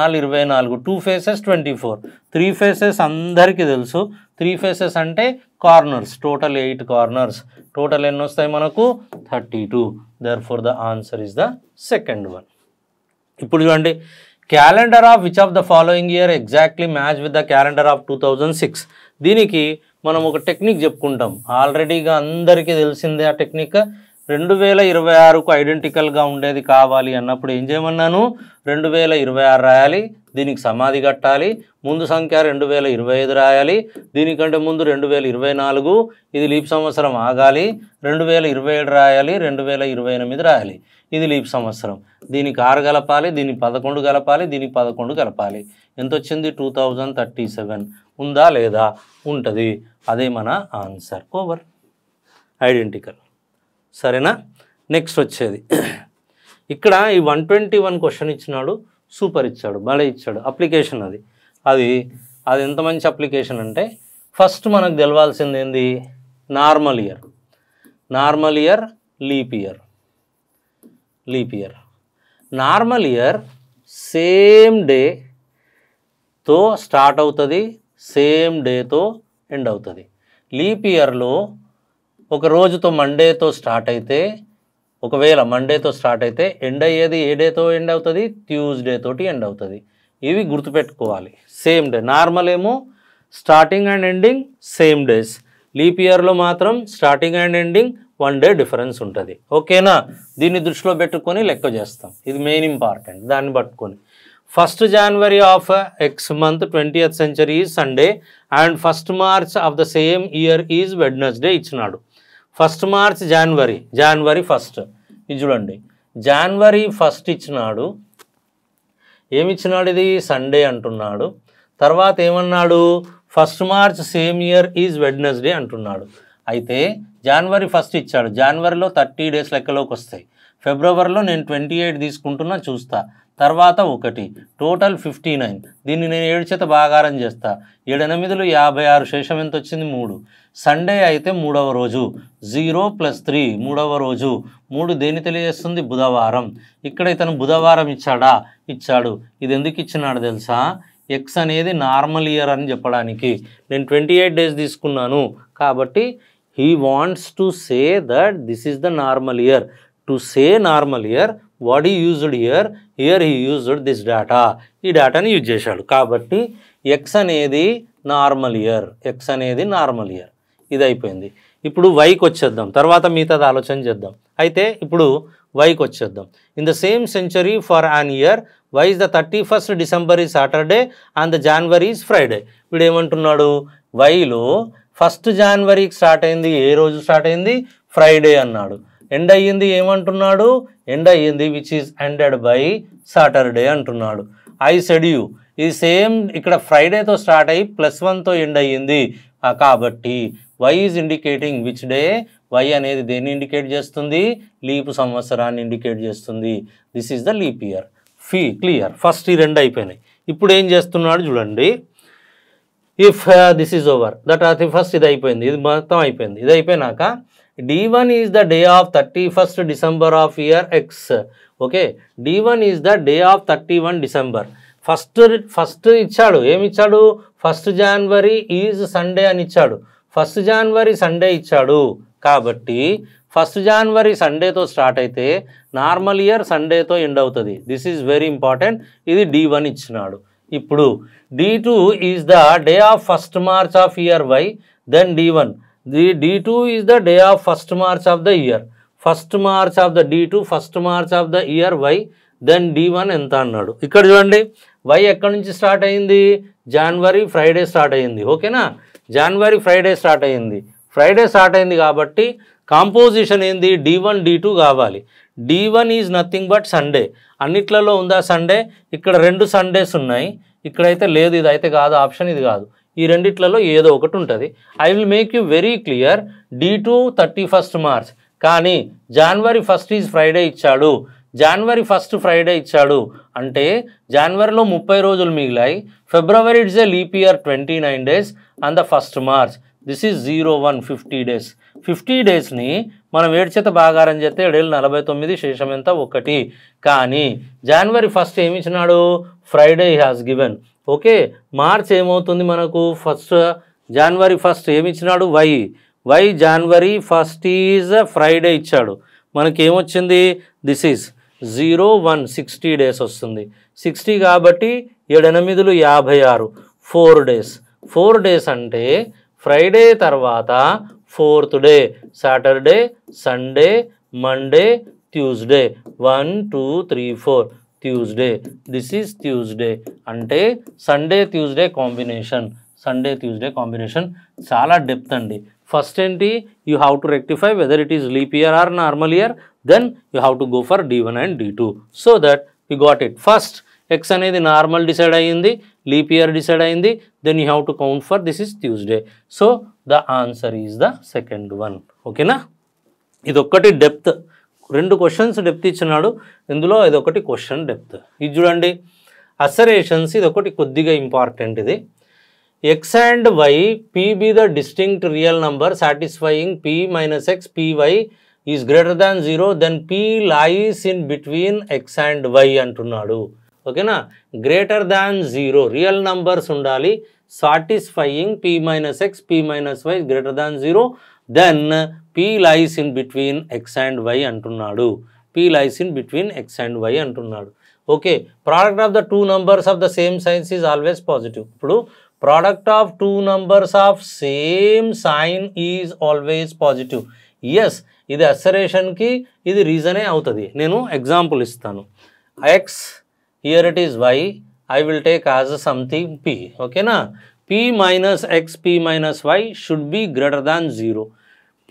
6 4 24, 2 ఫేసెస్ 24, 3 ఫేసెస్ అందరికీ తెలుసు. 3 ఫేసెస్ అంటే కార్నర్స్, టోటల్ 8 కార్నర్స్. టోటల్ ఎన్ని వస్తాయి మనకు? 32. Therefore the answer is the second one. ఇప్పుడు చూడండి, calendar of which of the following year exactly match with the calendar of 2006. దీనికి మనం ఒక టెక్నిక్ చెప్పుకుంటాం, ఆల్రెడీగా అందరికీ తెలిసిందే. ఆ టెక్నిక్ 2026కు ఐడెంటికల్గా ఉండేది కావాలి అన్నప్పుడు ఏం చేయమన్నాను? 2026 రాయాలి, దీనికి సమాధి కట్టాలి. ముందు సంఖ్య 2025 రాయాలి, దీనికంటే ముందు 2024, ఇది లీప్ సంవత్సరం ఆగాలి. 2027 రాయాలి, 2028 రాయాలి, ఇది లీప్ సంవత్సరం. దీనికి 6 కలపాలి, దీనికి 11 కలపాలి, దీనికి 11 కలపాలి. ఎంత వచ్చింది? 2037. ఉందా లేదా? ఉంటుంది. అదే మన ఆన్సర్. ఓవర్. ఐడెంటికల్. సరేనా? నెక్స్ట్ వచ్చేది ఇక్కడ ఈ 121 క్వశ్చన్ ఇచ్చినాడు, సూపర్ ఇచ్చాడు, భలే ఇచ్చాడు. అప్లికేషన్ అది ఎంత మంచి అప్లికేషన్ అంటే, ఫస్ట్ మనకు తెలవాల్సింది ఏంది? Normal year, normal year, leap year. Leap year, normal year same డేతో స్టార్ట్ అవుతుంది, సేమ్ డేతో ఎండ్ అవుతుంది. లీప్ ఇయర్లో ఒక రోజుతో మండేతో స్టార్ట్ అయితే, ఒకవేళ మండేతో స్టార్ట్ అయితే ఎండ్ అయ్యేది ఏ డేతో ఎండ్ అవుతుంది? ట్యూస్డే తోటి ఎండ్ అవుతుంది. ఇవి గుర్తుపెట్టుకోవాలి. Same day. నార్మల్ ఏమో starting and ending same days, leap ఇయర్లో మాత్రం starting and ending 1 day difference ఉంటుంది. ఓకేనా? దీన్ని దృష్టిలో పెట్టుకొని లెక్క చేస్తాం. ఇది మెయిన్ ఇంపార్టెంట్. దాన్ని పట్టుకొని 1st January of X month 20th century is Sunday and 1st March of the same year is Wednesday ఇచ్చినాడు. 1st March January 1st. ఇది చూడండి, January 1st ఇచ్చినాడు. ఏమిచ్చినాడు? ఇది సండే అంటున్నాడు. తర్వాత ఏమన్నాడు? 1st March same year is Wednesday అంటున్నాడు. అయితే January 1st ఇచ్చాడు, జనవరిలో 30 డేస్ లెక్కలోకి వస్తాయి. ఫిబ్రవరిలో నేను 28 తీసుకుంటున్నా, చూస్తా. తర్వాత 1, టోటల్ 59. దీన్ని నేను 7 చేత భాగారం చేస్తా. 7 8 56, శేషం ఎంత వచ్చింది? 3. సండే అయితే 3వ రోజు, 0 + 3 3వ రోజు. 3 దేన్ని తెలియజేస్తుంది? బుధవారం. ఇక్కడ ఇతను బుధవారం ఇచ్చాడా? ఇచ్చాడు. ఇది ఎందుకు ఇచ్చినాడు తెలుసా? ఎక్స్ అనేది నార్మల్ ఇయర్ అని చెప్పడానికి. నేను 28 డేస్ తీసుకున్నాను కాబట్టి he wants to say that this is the normal year. To say normal year, what he used here? Here he used this data. ఈ డేటాని యూజ్ చేశాడు కాబట్టి ఎక్స్ అనేది నార్మల్ ఇయర్, ఎక్స్ అనేది నార్మల్ ఇయర్. ఇది అయిపోయింది. ఇప్పుడు వైకి వచ్చేద్దాం, తర్వాత మిగతాది ఆలోచన చేద్దాం. అయితే ఇప్పుడు వైకి వచ్చేద్దాం. In the same century for an year Y is the 31st December is Saturday and the January is Friday. వీడు ఏమంటున్నాడు? వైలో 1st Januaryకి స్టార్ట్ అయింది, ఏ రోజు స్టార్ట్ అయింది? ఫ్రైడే అన్నాడు. ఎండ్ అయ్యింది ఏమంటున్నాడు? ఎండ్ అయ్యింది which is ended by Saturday అంటున్నాడు. ఐ సెడ్ యూ, ఇది సేమ్ ఇక్కడ ఫ్రైడేతో స్టార్ట్ అయ్యి +1తో ఎండ్ అయ్యింది కాబట్టి Y is indicating which day? Y అనేది దేన్ని ఇండికేట్ చేస్తుంది? లీప్ సంవత్సరాన్ని ఇండికేట్ చేస్తుంది. This is the leap year. Clear. First ఈ 2 అయిపోయినాయి. ఇప్పుడు ఏం చేస్తున్నాడు చూడండి. If this is over, that 31st ఇది అయిపోయింది, ఇది మొత్తం అయిపోయింది. ఇది అయిపోయినాక D1 is the day of 31st December of year X. Okay, D1 is the day of 31 December. First ఇచ్చాడు, ఏమి ఇచ్చాడు? 1st January ఈజ్ సండే అని ఇచ్చాడు. 1st January సండే ఇచ్చాడు కాబట్టి 1st January సండేతో స్టార్ట్ అయితే నార్మల్ ఇయర్ సండేతో ఎండ్ అవుతుంది. This is very important. ఇది D1 ఇచ్చినాడు. ఇప్పుడు D2 is the day of 1st March of year Y, then D1. D2 is the day of 1st March of the year. 1st March of the D2, 1st March of the year Y, then D1 ఎంత అన్నాడు. ఇక్కడ చూడండి y ఎక్కడి నుంచి స్టార్ట్ అయింది, జనవరి ఫ్రైడే స్టార్ట్ అయ్యింది. ఓకేనా, జనవరి ఫ్రైడే స్టార్ట్ అయ్యింది. ఫ్రైడే స్టార్ట్ అయింది కాబట్టి కాంపోజిషన్ ఏంది, D1 D2 కావాలి. D1 is nothing but Sunday. అన్నిట్లలో ఉందా సండే, ఇక్కడ 2 సండేస్ ఉన్నాయి, ఇక్కడైతే లేదు, ఇది అయితే కాదు ఆప్షన్, ఇది కాదు, ఈ రెండిట్లలో ఏదో ఒకటి ఉంటుంది. I will make you very clear. D2 31st March, కానీ జనవరి 1st ఈజ్ ఫ్రైడే ఇచ్చాడు, జనవరి 1st ఫ్రైడే ఇచ్చాడు అంటే జనవరిలో 30 రోజులు మిగిలాయి. February it's a leap year 29 days and the 1st March this is 01 50 days. 50 daysని మనం 7 చేత భాగారం చేస్తే 7 49, శేషం ఎంత 1. కానీ జనవరి 1st ఏమి ఇచ్చినాడు, Friday has given. Okay, March ఏమవుతుంది మనకు, ఫస్ట్ జనవరి 1st ఏమి ఇచ్చినాడు, why January 1st is Friday ఇచ్చాడు, మనకి ఏమొచ్చింది, దిస్ ఈజ్ 01 60 days వస్తుంది. 60 కాబట్టి 7 8 56, 4 days. 4 days అంటే ఫ్రైడే తర్వాత 4th day, Saturday, Sunday, Monday, Tuesday, 1 2 3 4 Tuesday, this is Tuesday. అంటే Sunday Tuesday combination, Sunday Tuesday combination. చాలా డెప్త్ అండి. ఫస్ట్ ఏంటి, you have to rectify whether it is leap year or normal year, then you have to go for D1 and D2 so that you got it. First x అనేది నార్మల్ డిసైడ్ అయ్యింది, లీప్ ఇయర్ డిసైడ్ అయ్యింది, then you have to count for this is Tuesday. So the answer is the second one. ఓకేనా, ఇదొక్కటి డెప్త్. 2 క్వశ్చన్స్ డెప్త్ ఇచ్చినాడు, ఇందులో ఇదొకటి క్వశ్చన్ డెప్త్. ఇది చూడండి అసరేషన్స్, ఇదొకటి కొద్దిగా ఇంపార్టెంట్. ఇది x and y, p be the distinct real number satisfying p minus x, py is greater than 0, then p lies in between x and y అంటున్నాడు. ఓకేనా, గ్రేటర్ దాన్ 0 రియల్ నంబర్స్ ఉండాలి, satisfying p minus x, p minus y is greater than 0, then p lies in between x and y అంటున్నాడు. p lies in between x and y అంటున్నాడు. Okay, product of the 2 numbers of the same signs is always positive. ఇప్పుడు product of 2 numbers of same sign is always positive. yes, ఇది అసరేషన్కి ఇది రీజనే అవుతుంది. నేను ఎగ్జాంపుల్ ఇస్తాను. x, here it is y, I will take as something p. ఓకేనా, p minus x, p minus y should be greater than 0.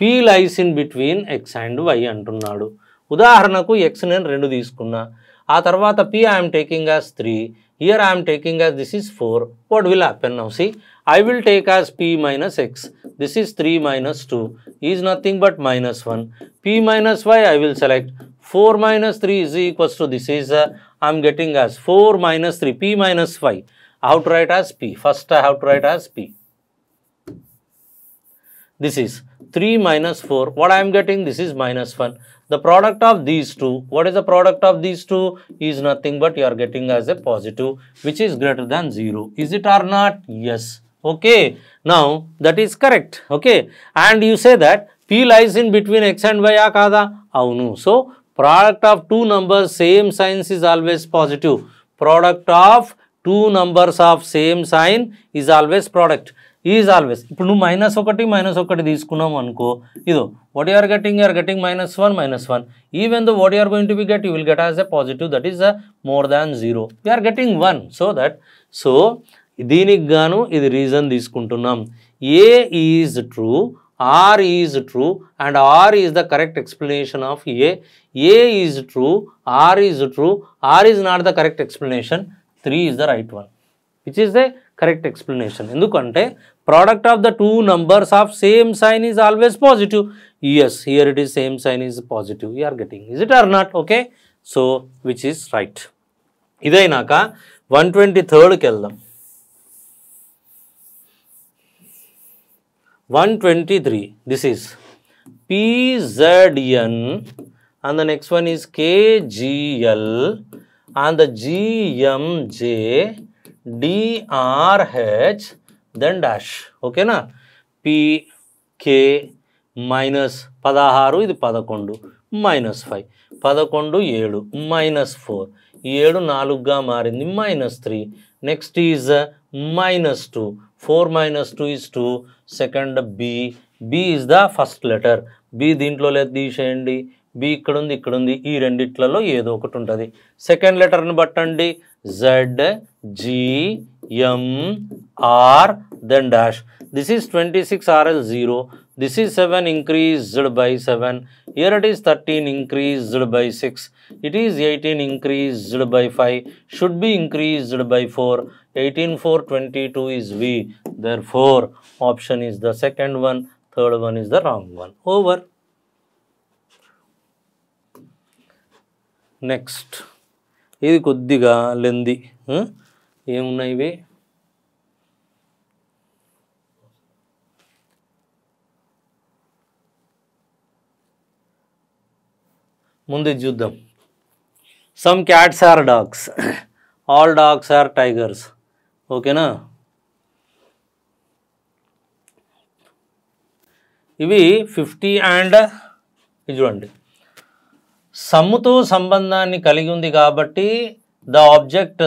p lies in between x and y అంటున్నాడు. ఉదాహరణకు x నేను 2 తీసుకున్నా, ఆ తర్వాత p I am taking as 3, here I am taking as this is 4. What will happen now? See, I will take as p minus x, this is 3 minus 2 is nothing but minus 1. p minus y I will select, 4 minus 3 is equals to this is I am getting as 4 minus 3, p minus y. I have to write as p. First I have to write as p. This is 3 minus 4. What I am getting? This is minus 1. The product of these two, what is the product of these two? Is nothing but you are getting as a positive, which is greater than 0. Is it or not? Yes. Okay. Now that is correct. Okay. And you say that p lies in between x and y kada? Avunu. So product of 2 numbers same signs is always positive. Product of 2 numbers of same sign is always product. Is always. ఇప్పుడు నువ్వు -1 తీసుకున్నావు అనుకో, ఇదో what you are getting -1 even though what you are going to be get you will get as a positive, that is more than 0. You are getting 1. So దీనికి గాను ఇది రీజన్ తీసుకుంటున్నాం. A is true, R is true and R is the correct explanation of A. A is true, R is true, R is not the correct explanation, 3 is the right one, which is the correct explanation. ఎందుకంటే product of the 2 numbers of same sign is always positive. Yes, here it is same sign is positive. You are getting, is it or not? Okay, so which is right. ఇదైనాక 123 కి వెళ్దాం. 123, this is PZN and the next one is KGL and the GMJ DRH then dash. ఓకేనా, PK మైనస్ 16, ఇది 11 -5, 11 7 -4, 7 4గా మారింది -3. Next is -2, 4 - 2 is 2. Second B is the first letter. B దీంట్లో లేదు తీసేయండి, బి ఇక్కడ ఉంది, ఈ రెండిట్లలో ఏదో ఒకటి ఉంటుంది. సెకండ్ లెటర్ని బట్టండి, Z G M R then dash. This is 26 RL 0. This is 7 increased by 7. Here it is 13 increased by 6. It is 18 increased by 5. Should be increased by 4. 18 4 22 is V. Therefore, option is the second one. Third one is the wrong one. Over. Next. ఇది కొద్దిగా లెంది. ఏమున్నాయి ఇవి? ముందు చూద్దాం. Some cats are dogs, all dogs are tigers. ఓకేనా? ఇవి 50 అండ్ ఇది చూడండి, సమ్ముతో సంబంధాన్ని కలిగి ఉంది కాబట్టి the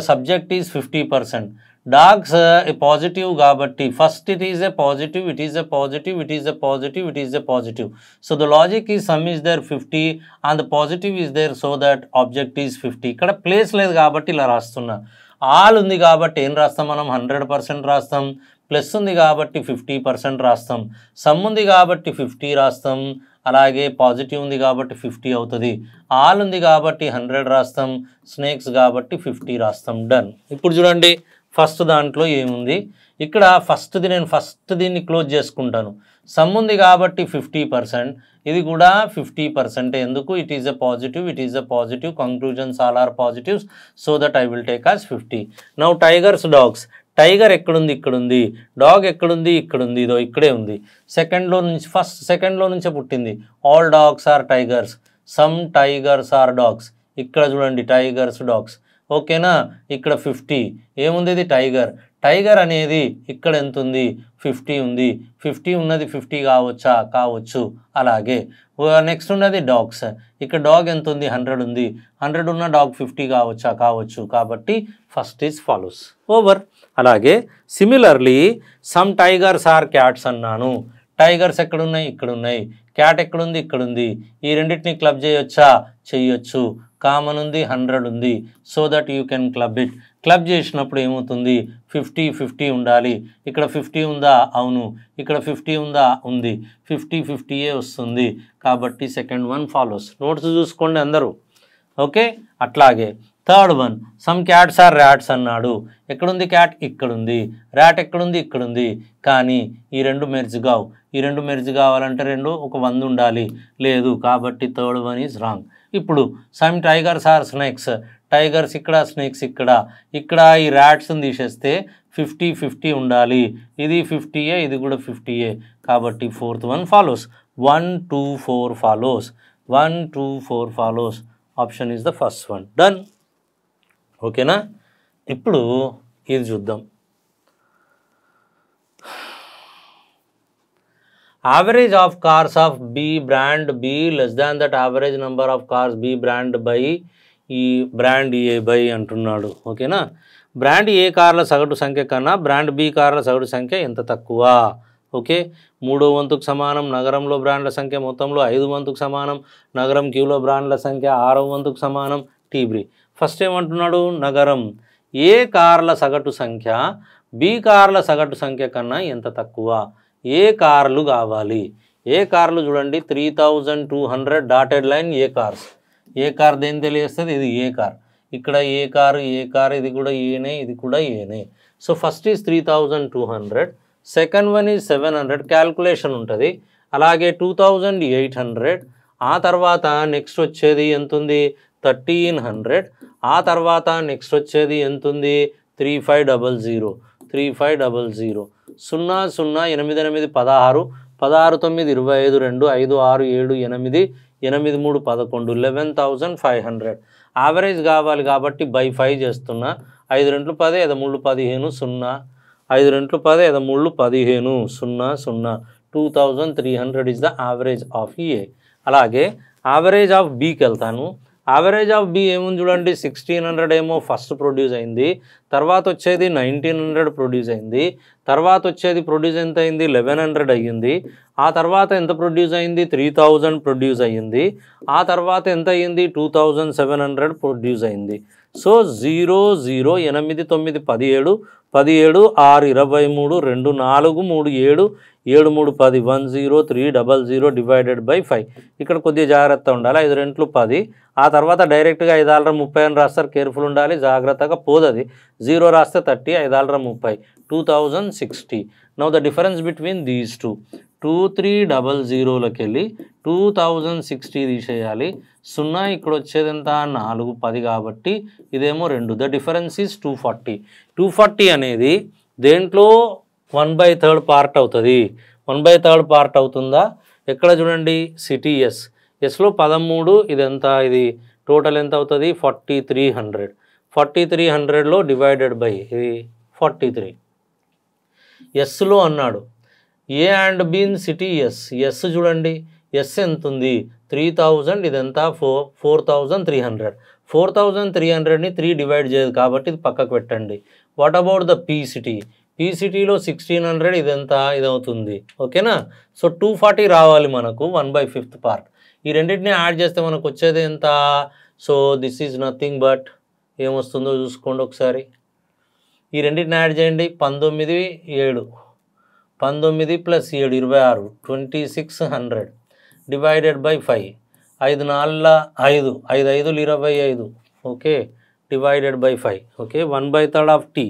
subject is 50%. Dogs positive కాబట్టి first it is a positive, it is a positive, it is a positive, it is a positive. So the logic is sum is there 50 and the positive is there, so that object is 50. ఇక్కడ ప్లేస్ లేదు కాబట్టి ఇలా రాస్తున్నా. ఆల్ ఉంది కాబట్టి ఏం రాస్తాం మనం? 100% రాస్తాం. ప్లస్ ఉంది కాబట్టి 50% రాస్తాం. సమ్ ఉంది కాబట్టి 50 రాస్తాం. అలాగే పాజిటివ్ ఉంది కాబట్టి 50 అవుతుంది. ఆల్ ఉంది కాబట్టి 100 రాస్తాం. స్నేక్స్ కాబట్టి 50 రాస్తాం. డన్. ఇప్పుడు చూడండి, ఫస్ట్ దాంట్లో ఏముంది? ఇక్కడ నేను ఫస్ట్ దీన్ని క్లోజ్ చేసుకుంటాను. సమ్ ఉంది కాబట్టి 50%, ఇది కూడా 50%. ఎందుకు? It is a positive, conclusions all are positives, so that I will take as 50. Now tigers, dogs. Tiger ఎక్కడుంది? ఇక్కడుంది. డాగ్ ఎక్కడుంది? ఇక్కడుంది. ఇదో ఇక్కడే ఉంది. సెకండ్లో నుంచే పుట్టింది. All dogs are tigers, some tigers are dogs. ఇక్కడ చూడండి, టైగర్స్, డాగ్స్. ఓకేనా? ఇక్కడ 50 ఏముంది? ఇది టైగర్ అనేది ఇక్కడ ఎంత ఉంది? 50 ఉంది. 50 ఉన్నది 50 కావచ్చా? కావచ్చు. అలాగే నెక్స్ట్ ఉన్నది డాగ్స్. ఇక్కడ డాగ్ ఎంత ఉంది? 100 ఉంది. 100 ఉన్న డాగ్ 50 కావచ్చా? కావచ్చు. కాబట్టి ఫస్ట్ ఈజ్ ఫాలోస్. ఓవర్. అలాగే similarly some tigers are cats అన్నాను. టైగర్స్ ఎక్కడున్నాయి? ఇక్కడ ఉన్నాయి. క్యాట్ ఎక్కడుంది? ఇక్కడుంది. ఈ రెండింటిని క్లబ్ చేయొచ్చా? చెయ్యొచ్చు. కామన్ ఉంది, 100 ఉంది. So that you can club it. Club చేసినప్పుడు ఏమవుతుంది? 50 ఉండాలి. ఇక్కడ 50 ఉందా? అవును. ఇక్కడ 50 ఉందా? ఉంది. 50 వస్తుంది. కాబట్టి సెకండ్ వన్ ఫాలోస్. నోట్స్ చూసుకోండి అందరూ. ఓకే. అట్లాగే third one, some cats are rats అన్నాడు. ఎక్కడుంది క్యాట్? ఇక్కడుంది. ర్యాట్ ఎక్కడుంది? ఇక్కడుంది. కానీ ఈ రెండు మెర్జ్ కావు. ఈ రెండు మెర్జ్ కావాలంటే ఒక 100 ఉండాలి. లేదు. కాబట్టి థర్డ్ వన్ ఈజ్ రాంగ్. ఇప్పుడు some tigers are snakes. Tigers ఇక్కడ, స్నేక్స్ ఇక్కడ. ఇక్కడ ఈ ర్యాట్స్ని తీసేస్తే 50 ఉండాలి. ఇది 50, ఇది కూడా 50. కాబట్టి fourth one follows. 1 2 4 follows. 1 2 4 follows. Option is the first one. Done. ఓకేనా? ఇప్పుడు ఇది చూద్దాం. Average of cars of B brand B less than that average number of cars B brand by ఈ బ్రాండ్ ఏ బై అంటున్నాడు. ఓకేనా? బ్రాండ్ ఏ కార్ల సగటు సంఖ్య కన్నా బ్రాండ్ బి కార్ల సగటు సంఖ్య ఎంత తక్కువ? ఓకే. 3వ వంతుకు సమానం. నగరంలో బ్రాండ్ల సంఖ్య మొత్తంలో 5 వంతుకు సమానం. నగరం క్యూలో బ్రాండ్ల సంఖ్య 6వ వంతుకు సమానం. టీబ్రీ. ఫస్ట్ ఏమంటున్నాడు? నగరం ఏ కార్ల సగటు సంఖ్య బి కార్ల సగటు సంఖ్య కన్నా ఎంత తక్కువ? ఏ కార్లు కావాలి? ఏ కార్లు చూడండి, 3200 డాటెడ్ లైన్ ఏ కార్స్. ఏ కార్ దేని తెలియస్తుంది? ఇది ఏ కార్. ఇక్కడ ఏ కారు, ఇది కూడా ఏనే, ఇది కూడా ఏనే. So first is 3200, second one is 700. Calculation ఉంటుంది. అలాగే 2800. ఆ తర్వాత నెక్స్ట్ వచ్చేది ఎంత ఉంది? 1300. ఆ తర్వాత నెక్స్ట్ వచ్చేది ఎంత ఉంది? 3500. 0 0 8 8 16 16 9 25 2 5 6 7 8 8 3 11 11,500. యావరేజ్ కావాలి కాబట్టి బై 5 చేస్తున్నా. 5 2 10 5 3 15 0. 5 2 10 5 3 15 0 0. 2300 ఇస్ ద యావరేజ్ ఆఫ్ ఏ. అలాగే యావరేజ్ ఆఫ్ బీకి వెళ్తాను. యావరేజ్ ఆఫ్ బి ఏముంది చూడండి, 1600 ఏమో ఫస్ట్ ప్రొడ్యూస్ అయింది, తర్వాత వచ్చేది 1900 ప్రొడ్యూస్ అయింది, తర్వాత వచ్చేది ప్రొడ్యూస్ ఎంత అయింది 1100 అయ్యింది, ఆ తర్వాత ఎంత ప్రొడ్యూస్ అయింది 3000 ప్రొడ్యూస్ అయ్యింది, ఆ తర్వాత ఎంత అయ్యింది 2700 ప్రొడ్యూస్ అయింది. So 0 0 8 9 17 17 6 23 2 4 3 7 7 3 10 10300 divided by 5. ఇక్కడ కొద్దిగా జాగ్రత్త ఉండాలి, 5 2 10, ఆ తర్వాత డైరెక్ట్గా 5 6 30 అని రాస్తారు, కేర్ఫుల్ ఉండాలి, జాగ్రత్తగా పోదది, 0 రాస్తే 30, 5 6 30, 2060. Now the difference between these two, 2300లోకి వెళ్ళి 2060 తీసేయాలి, 0 ఇక్కడ వచ్చేది ఎంత 4 10 కాబట్టి ఇదేమో 2, ద డిఫరెన్స్ ఈజ్ 240. 240 అనేది దేంట్లో 1/3 పార్ట్ అవుతుంది, 1/3 పార్ట్ అవుతుందా, ఎక్కడ చూడండి సిటీ ఎస్, ఎస్లో 13, ఇదంతా ఇది టోటల్ ఎంత అవుతుంది 4300, 4300లో డివైడెడ్ బై ఇది 43. ఎస్లో అన్నాడు A and B in city S, S చూడండి ఎస్ ఎంత ఉంది 3000, ఇదంతా 4300, 4300ని 3 డివైడ్ చేయదు కాబట్టి ఇది పక్కకు పెట్టండి. What about the P city, P సిటీలో 1600, ఇదంతా ఇదవుతుంది, ఓకేనా. సో 240 రావాలి మనకు 1/5 పార్ట్, ఈ రెండింటిని యాడ్ చేస్తే మనకు వచ్చేది ఎంత, so this is nothing but ఏమొస్తుందో చూసుకోండి ఒకసారి, ఈ రెండింటిని యాడ్ చేయండి, 19 7 19 + 7 26 2600 divided by 5, 5 4 5 5 5 25, okay, divided by 5, okay. 1/3 of T,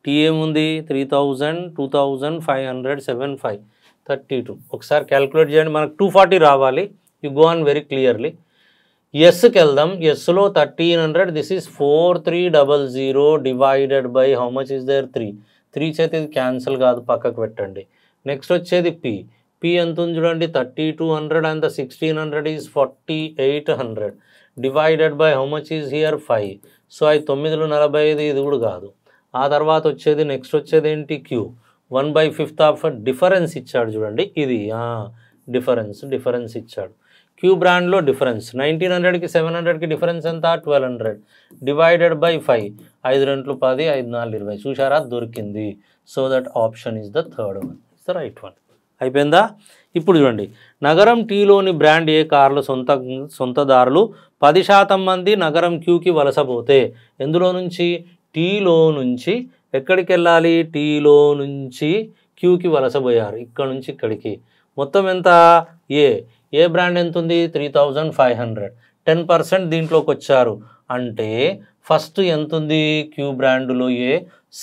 T ఏముంది 3000 2500 7 5 32. ఒకసారి క్యాల్కులేట్ చేయండి, మనకు 240 రావాలి. You go on very clearly. ఎస్కి వెళ్దాం, ఎస్లో 1300, this is 4300 divided by how much is there 3, 3 చేతి ఇది క్యాన్సిల్ కాదు, పక్కకు పెట్టండి. నెక్స్ట్ వచ్చేది పి, పి ఎంత ఉంది చూడండి 3200 and the 1600 is 4800 divided by how much is here 5, so అది 9 45, ఇది కూడా కాదు. ఆ తర్వాత వచ్చేది నెక్స్ట్ వచ్చేది ఏంటి క్యూ, 1/5 ఆఫ్ డిఫరెన్స్ ఇచ్చాడు చూడండి, ఇది డిఫరెన్స్ ఇచ్చాడు. క్యూ బ్రాండ్లో డిఫరెన్స్ 1900కి 700కి డిఫరెన్స్ ఎంత 1200 డివైడెడ్ బై 5, 5 2 10 5 4 20, చూసారా దొరికింది. So that option is the third one, is the right one. అయిపోయిందా. ఇప్పుడు చూడండి, నగరం టీలోని బ్రాండ్ ఏ కార్ల సొంతదారులు 10% మంది నగరం క్యూకి వలసపోతే, ఎందులో నుంచి టీలో నుంచి ఎక్కడికి వెళ్ళాలి, టీలో నుంచి క్యూకి వలసపోయారు, ఇక్కడ నుంచి ఇక్కడికి, మొత్తం ఎంత ఏ బ్రాండ్ ఎంత ఉంది 3500, 10% దీంట్లోకి వచ్చారు అంటే ఫస్ట్ ఎంత ఉంది క్యూ బ్రాండ్లో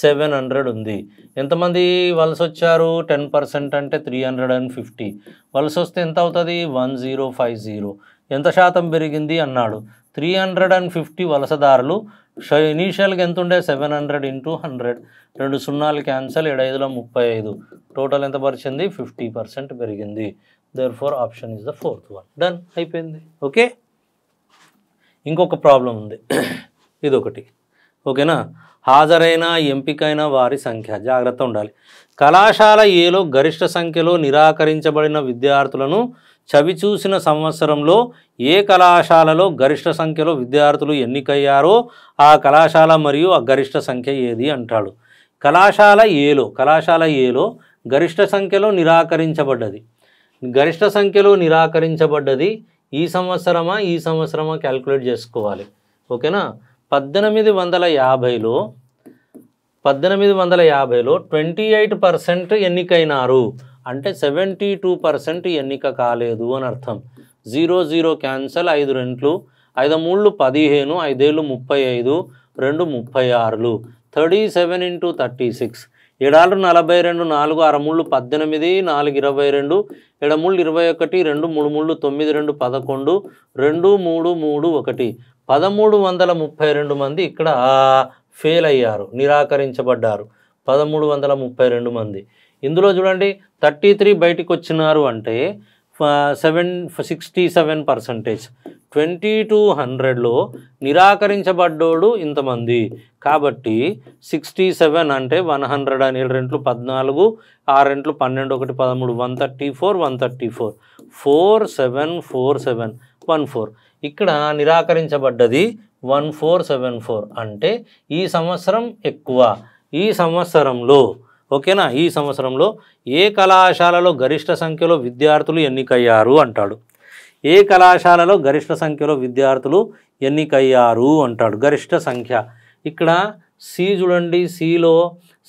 700 ఉంది. ఎంతమంది వలస వచ్చారు 10% అంటే 350, వలస వస్తే ఎంత అవుతుంది 1050, ఎంత శాతం పెరిగింది అన్నాడు. 350 వలసదారులు, ఇనీషియల్గా ఎంత ఉండే 700 × 100, 2 సున్నాలు క్యాన్సల్, 7 5 35, టోటల్ ఎంత పరిచింది 50% పెరిగింది. Therefore option is the fourth one. Done, అయిపోయింది. ఓకే, ఇంకొక ప్రాబ్లం ఉంది, ఇదొకటి, ఓకేనా. హాజరైన ఎంపికైన వారి సంఖ్య, జాగ్రత్త ఉండాలి. కళాశాల ఏలో గరిష్ట సంఖ్యలో నిరాకరించబడిన విద్యార్థులను చవిచూసిన సంవత్సరంలో ఏ కళాశాలలో గరిష్ట సంఖ్యలో విద్యార్థులు ఎన్నికయ్యారో ఆ కళాశాల మరియు ఆ గరిష్ట సంఖ్య ఏది అంటాడు. కళాశాల ఏలో గరిష్ట సంఖ్యలో నిరాకరించబడ్డది, గరిష్ట సంఖ్యలో నిరాకరించబడ్డది ఈ సంవత్సరమా క్యాల్కులేట్ చేసుకోవాలి, ఓకేనా. 1850లో 28% ఎన్నికైనారు అంటే 72% ఎన్నిక కాలేదు అని అర్థం. 0 0 క్యాన్సల్, 5 2 5 3 15, 5 7 35, 2 36, 37 × 36, 7 42, 4 6 3 18, 4 22, 7 3 21, 2 3 3 9 2 11, 2 3 3 1, 1332 మంది ఇక్కడ ఫెయిల్ అయ్యారు, నిరాకరించబడ్డారు. 1332 మంది. ఇందులో చూడండి 33 బయటికి వచ్చినారు అంటే 67%. 2200లో నిరాకరించబడ్డోడు ఇంతమంది కాబట్టి 67 అంటే 100 అని 2 14, 6 2 12, 1 13, 134, 134, 4747, 14. ఇక్కడ నిరాకరించబడ్డది 1474. అంటే ఈ సంవత్సరం ఎక్కువ. ఈ సంవత్సరంలో ఓకేనా, ఈ సంవత్సరంలో ఏ కళాశాలలో గరిష్ట సంఖ్యలో విద్యార్థులు ఎన్నికయ్యారు అంటాడు. ఏ కళాశాలలో గరిష్ట సంఖ్యలో విద్యార్థులు ఎన్నికయ్యారు అంటాడు. గరిష్ట సంఖ్య ఇక్కడ సి చూడండి, సిలో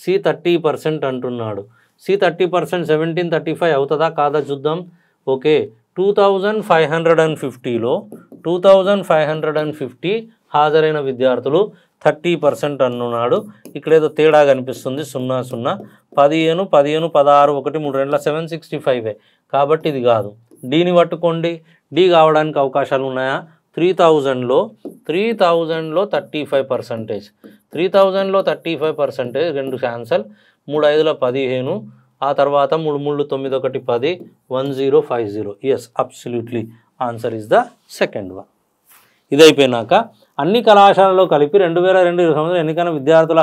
సి 30% అంటున్నాడు. సి 30% 1735 అవుతుందా కాదా చూద్దాం. ఓకే, 2550లో 2550 హాజరైన విద్యార్థులు 30% అన్నాడు. ఇక్కడ ఏదో తేడా కనిపిస్తుంది, 0 0 15 15 16 1 3 2 765 కాబట్టి ఇది కాదు. డీని పట్టుకోండి. డి కావడానికి అవకాశాలు ఉన్నాయా? 3000లో 35%. 3000లో 35%, 2 క్యాన్సల్, 3 5ల 15, ఆ తర్వాత 3 3 9 1 10, 1050. Yes, absolutely answer is the second one. ఇది అయిపోయినాక అన్ని కళాశాలలో కలిపి 2002 సంవత్సరం ఎన్నికైన విద్యార్థుల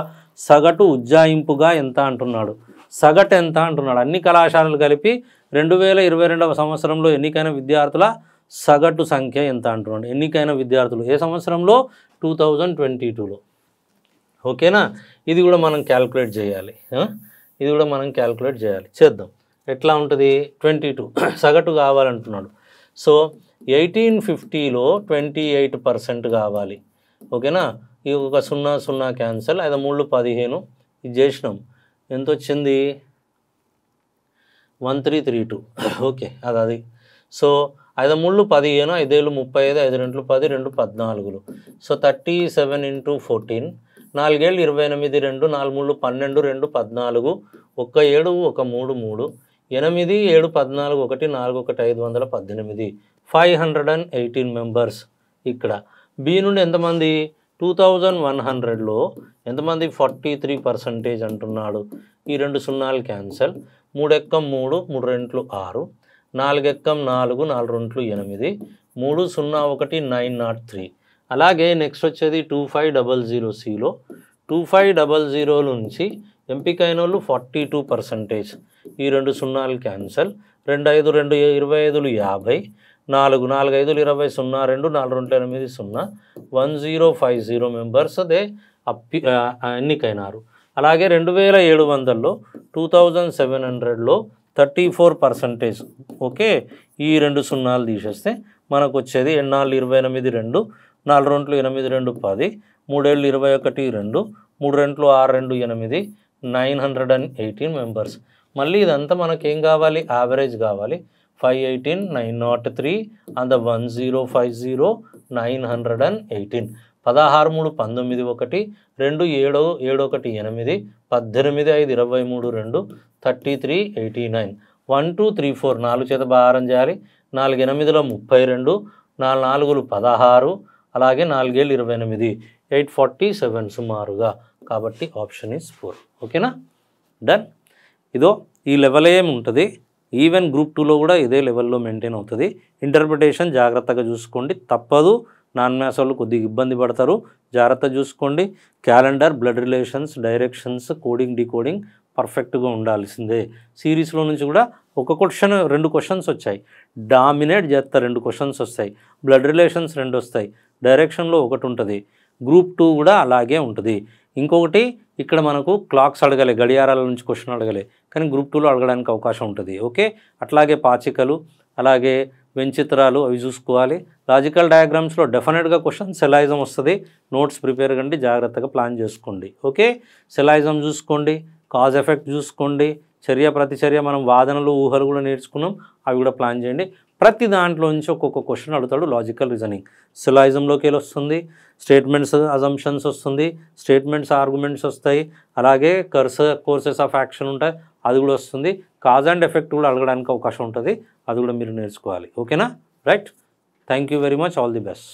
సగటు ఉజ్జాయింపుగా ఎంత అంటున్నాడు. సగటు ఎంత అంటున్నాడు. అన్ని కళాశాలలు కలిపి 2022వ సంవత్సరంలో ఎన్నికైన విద్యార్థుల సగటు సంఖ్య ఎంత అంటున్నాడు. ఎన్నికైన విద్యార్థులు ఏ సంవత్సరంలో? 2022లో. ఓకేనా, ఇది కూడా మనం క్యాల్కులేట్ చేయాలి. చేద్దాం. ఎట్లా ఉంటుంది? 22 సగటు కావాలంటున్నాడు. సో 1850లో 28% కావాలి. ఓకేనా, ఇది ఒక 0 0 క్యాన్సల్, 5 3 15, ఇది చేసినాం. ఎంత వచ్చింది? 1332. ఓకే, అది. సో 5 3 15, 5 7 35, 5 2 10, 2 14. So 37 × 14, 4 7 28, 2 4 3 12, 2 14, 1 7 1 3 3, 8 7 14, 1 4 1 518, 518 members. ఇక్కడ బి నుండి ఎంతమంది? 2100లో ఎంతమంది? 43% అంటున్నాడు. ఈ 2 సున్నాలు క్యాన్సల్, 3 ఎక్కం 3, 3 2 6, 4 ఎక్కం 4, 4 2 8, 3 0 1 903. అలాగే నెక్స్ట్ వచ్చేది 2500సిలో 2500 నుంచి ఎంపికైన వాళ్ళు 42%. ఈ 2 సున్నాలు క్యాన్సల్, 2 5 2 25, 50, 4 4 5 20, 0 2 4 2 8 0, 1050 మెంబర్స్ అదే ఎన్నికైనారు. అలాగే 2700లో 2700లో 34%. ఓకే, ఈ 2 సున్నాలు తీసేస్తే మనకు వచ్చేది 4 28 2, 4 2 8 2 10, 3 7 21 2, 3 2 6 2 8, 918 మెంబర్స్. మళ్ళీ ఇదంతా మనకేం కావాలి? యావరేజ్ కావాలి. 518 903 అండ్ 1050 918. 16 3 19 1, 2 7 7 1 8, 18 5 23 2, 33 89. 1 2 3 4 4 చేత భారం చేయాలి. 4 8లో 32, 4 4లు 16, అలాగే 4 7 28, 847 సుమారుగా. కాబట్టి ఆప్షన్ ఈజ్ 4. ఓకేనా, డన్. ఇదో ఈ లెవెల్ ఏముంటుంది. ఈవెన్ గ్రూప్ 2లో కూడా ఇదే లెవెల్లో మెయింటైన్ అవుతుంది. ఇంటర్ప్రిటేషన్ జాగ్రత్తగా చూసుకోండి, తప్పదు. నాన్ మ్యాథ్స్ వాళ్ళు కొద్దిగా ఇబ్బంది పడతారు, జాగ్రత్త చూసుకోండి. Calendar, blood relations, directions, coding, decoding పర్ఫెక్ట్గా ఉండాల్సిందే. సిరీస్లో నుంచి కూడా ఒక క్వశ్చన్ 2 క్వశ్చన్స్ వచ్చాయి. డామినేట్ చేస్తా 2 క్వశ్చన్స్ వస్తాయి. బ్లడ్ రిలేషన్స్ 2 వస్తాయి. డైరెక్షన్లో 1 ఉంటుంది. గ్రూప్ 2 కూడా అలాగే ఉంటుంది. ఇంకొకటి ఇక్కడ మనకు క్లాక్స్ అడగలే, గడియారాల నుంచి క్వశ్చన్ అడగలే, కానీ గ్రూప్ 2లో అడగడానికి అవకాశం ఉంటుంది. ఓకే, అట్లాగే పాచికలు, అలాగే వెంచిత్రాలు అవి చూసుకోవాలి. లాజికల్ డయాగ్రామ్స్లో డెఫినెట్గా క్వశ్చన్ సెలాయిజం వస్తుంది. నోట్స్ ప్రిపేర్ కండి, జాగ్రత్తగా ప్లాన్ చేసుకోండి. ఓకే, సెలాయిజం చూసుకోండి, కాజ్ ఎఫెక్ట్ చూసుకోండి, చర్య ప్రతిచర్య, మనం వాదనలు ఊహలు కూడా నేర్చుకున్నాం, అవి కూడా ప్లాన్ చేయండి. ప్రతి దాంట్లో నుంచి ఒక్కొక్క క్వశ్చన్ అడుగుతాడు. లాజికల్ రీజనింగ్ సిలాయిజంలోకి వెళ్ళి వస్తుంది, స్టేట్మెంట్స్ అజంప్షన్స్ వస్తుంది, స్టేట్మెంట్స్ ఆర్గ్యుమెంట్స్ వస్తాయి, అలాగే కోర్సెస్ ఆఫ్ యాక్షన్ ఉంటాయి, అది కూడా వస్తుంది. కాజ్ అండ్ ఎఫెక్ట్ కూడా అడగడానికి అవకాశం ఉంటుంది, అది కూడా మీరు నేర్చుకోవాలి. ఓకేనా, right. Thank you very much, all the best.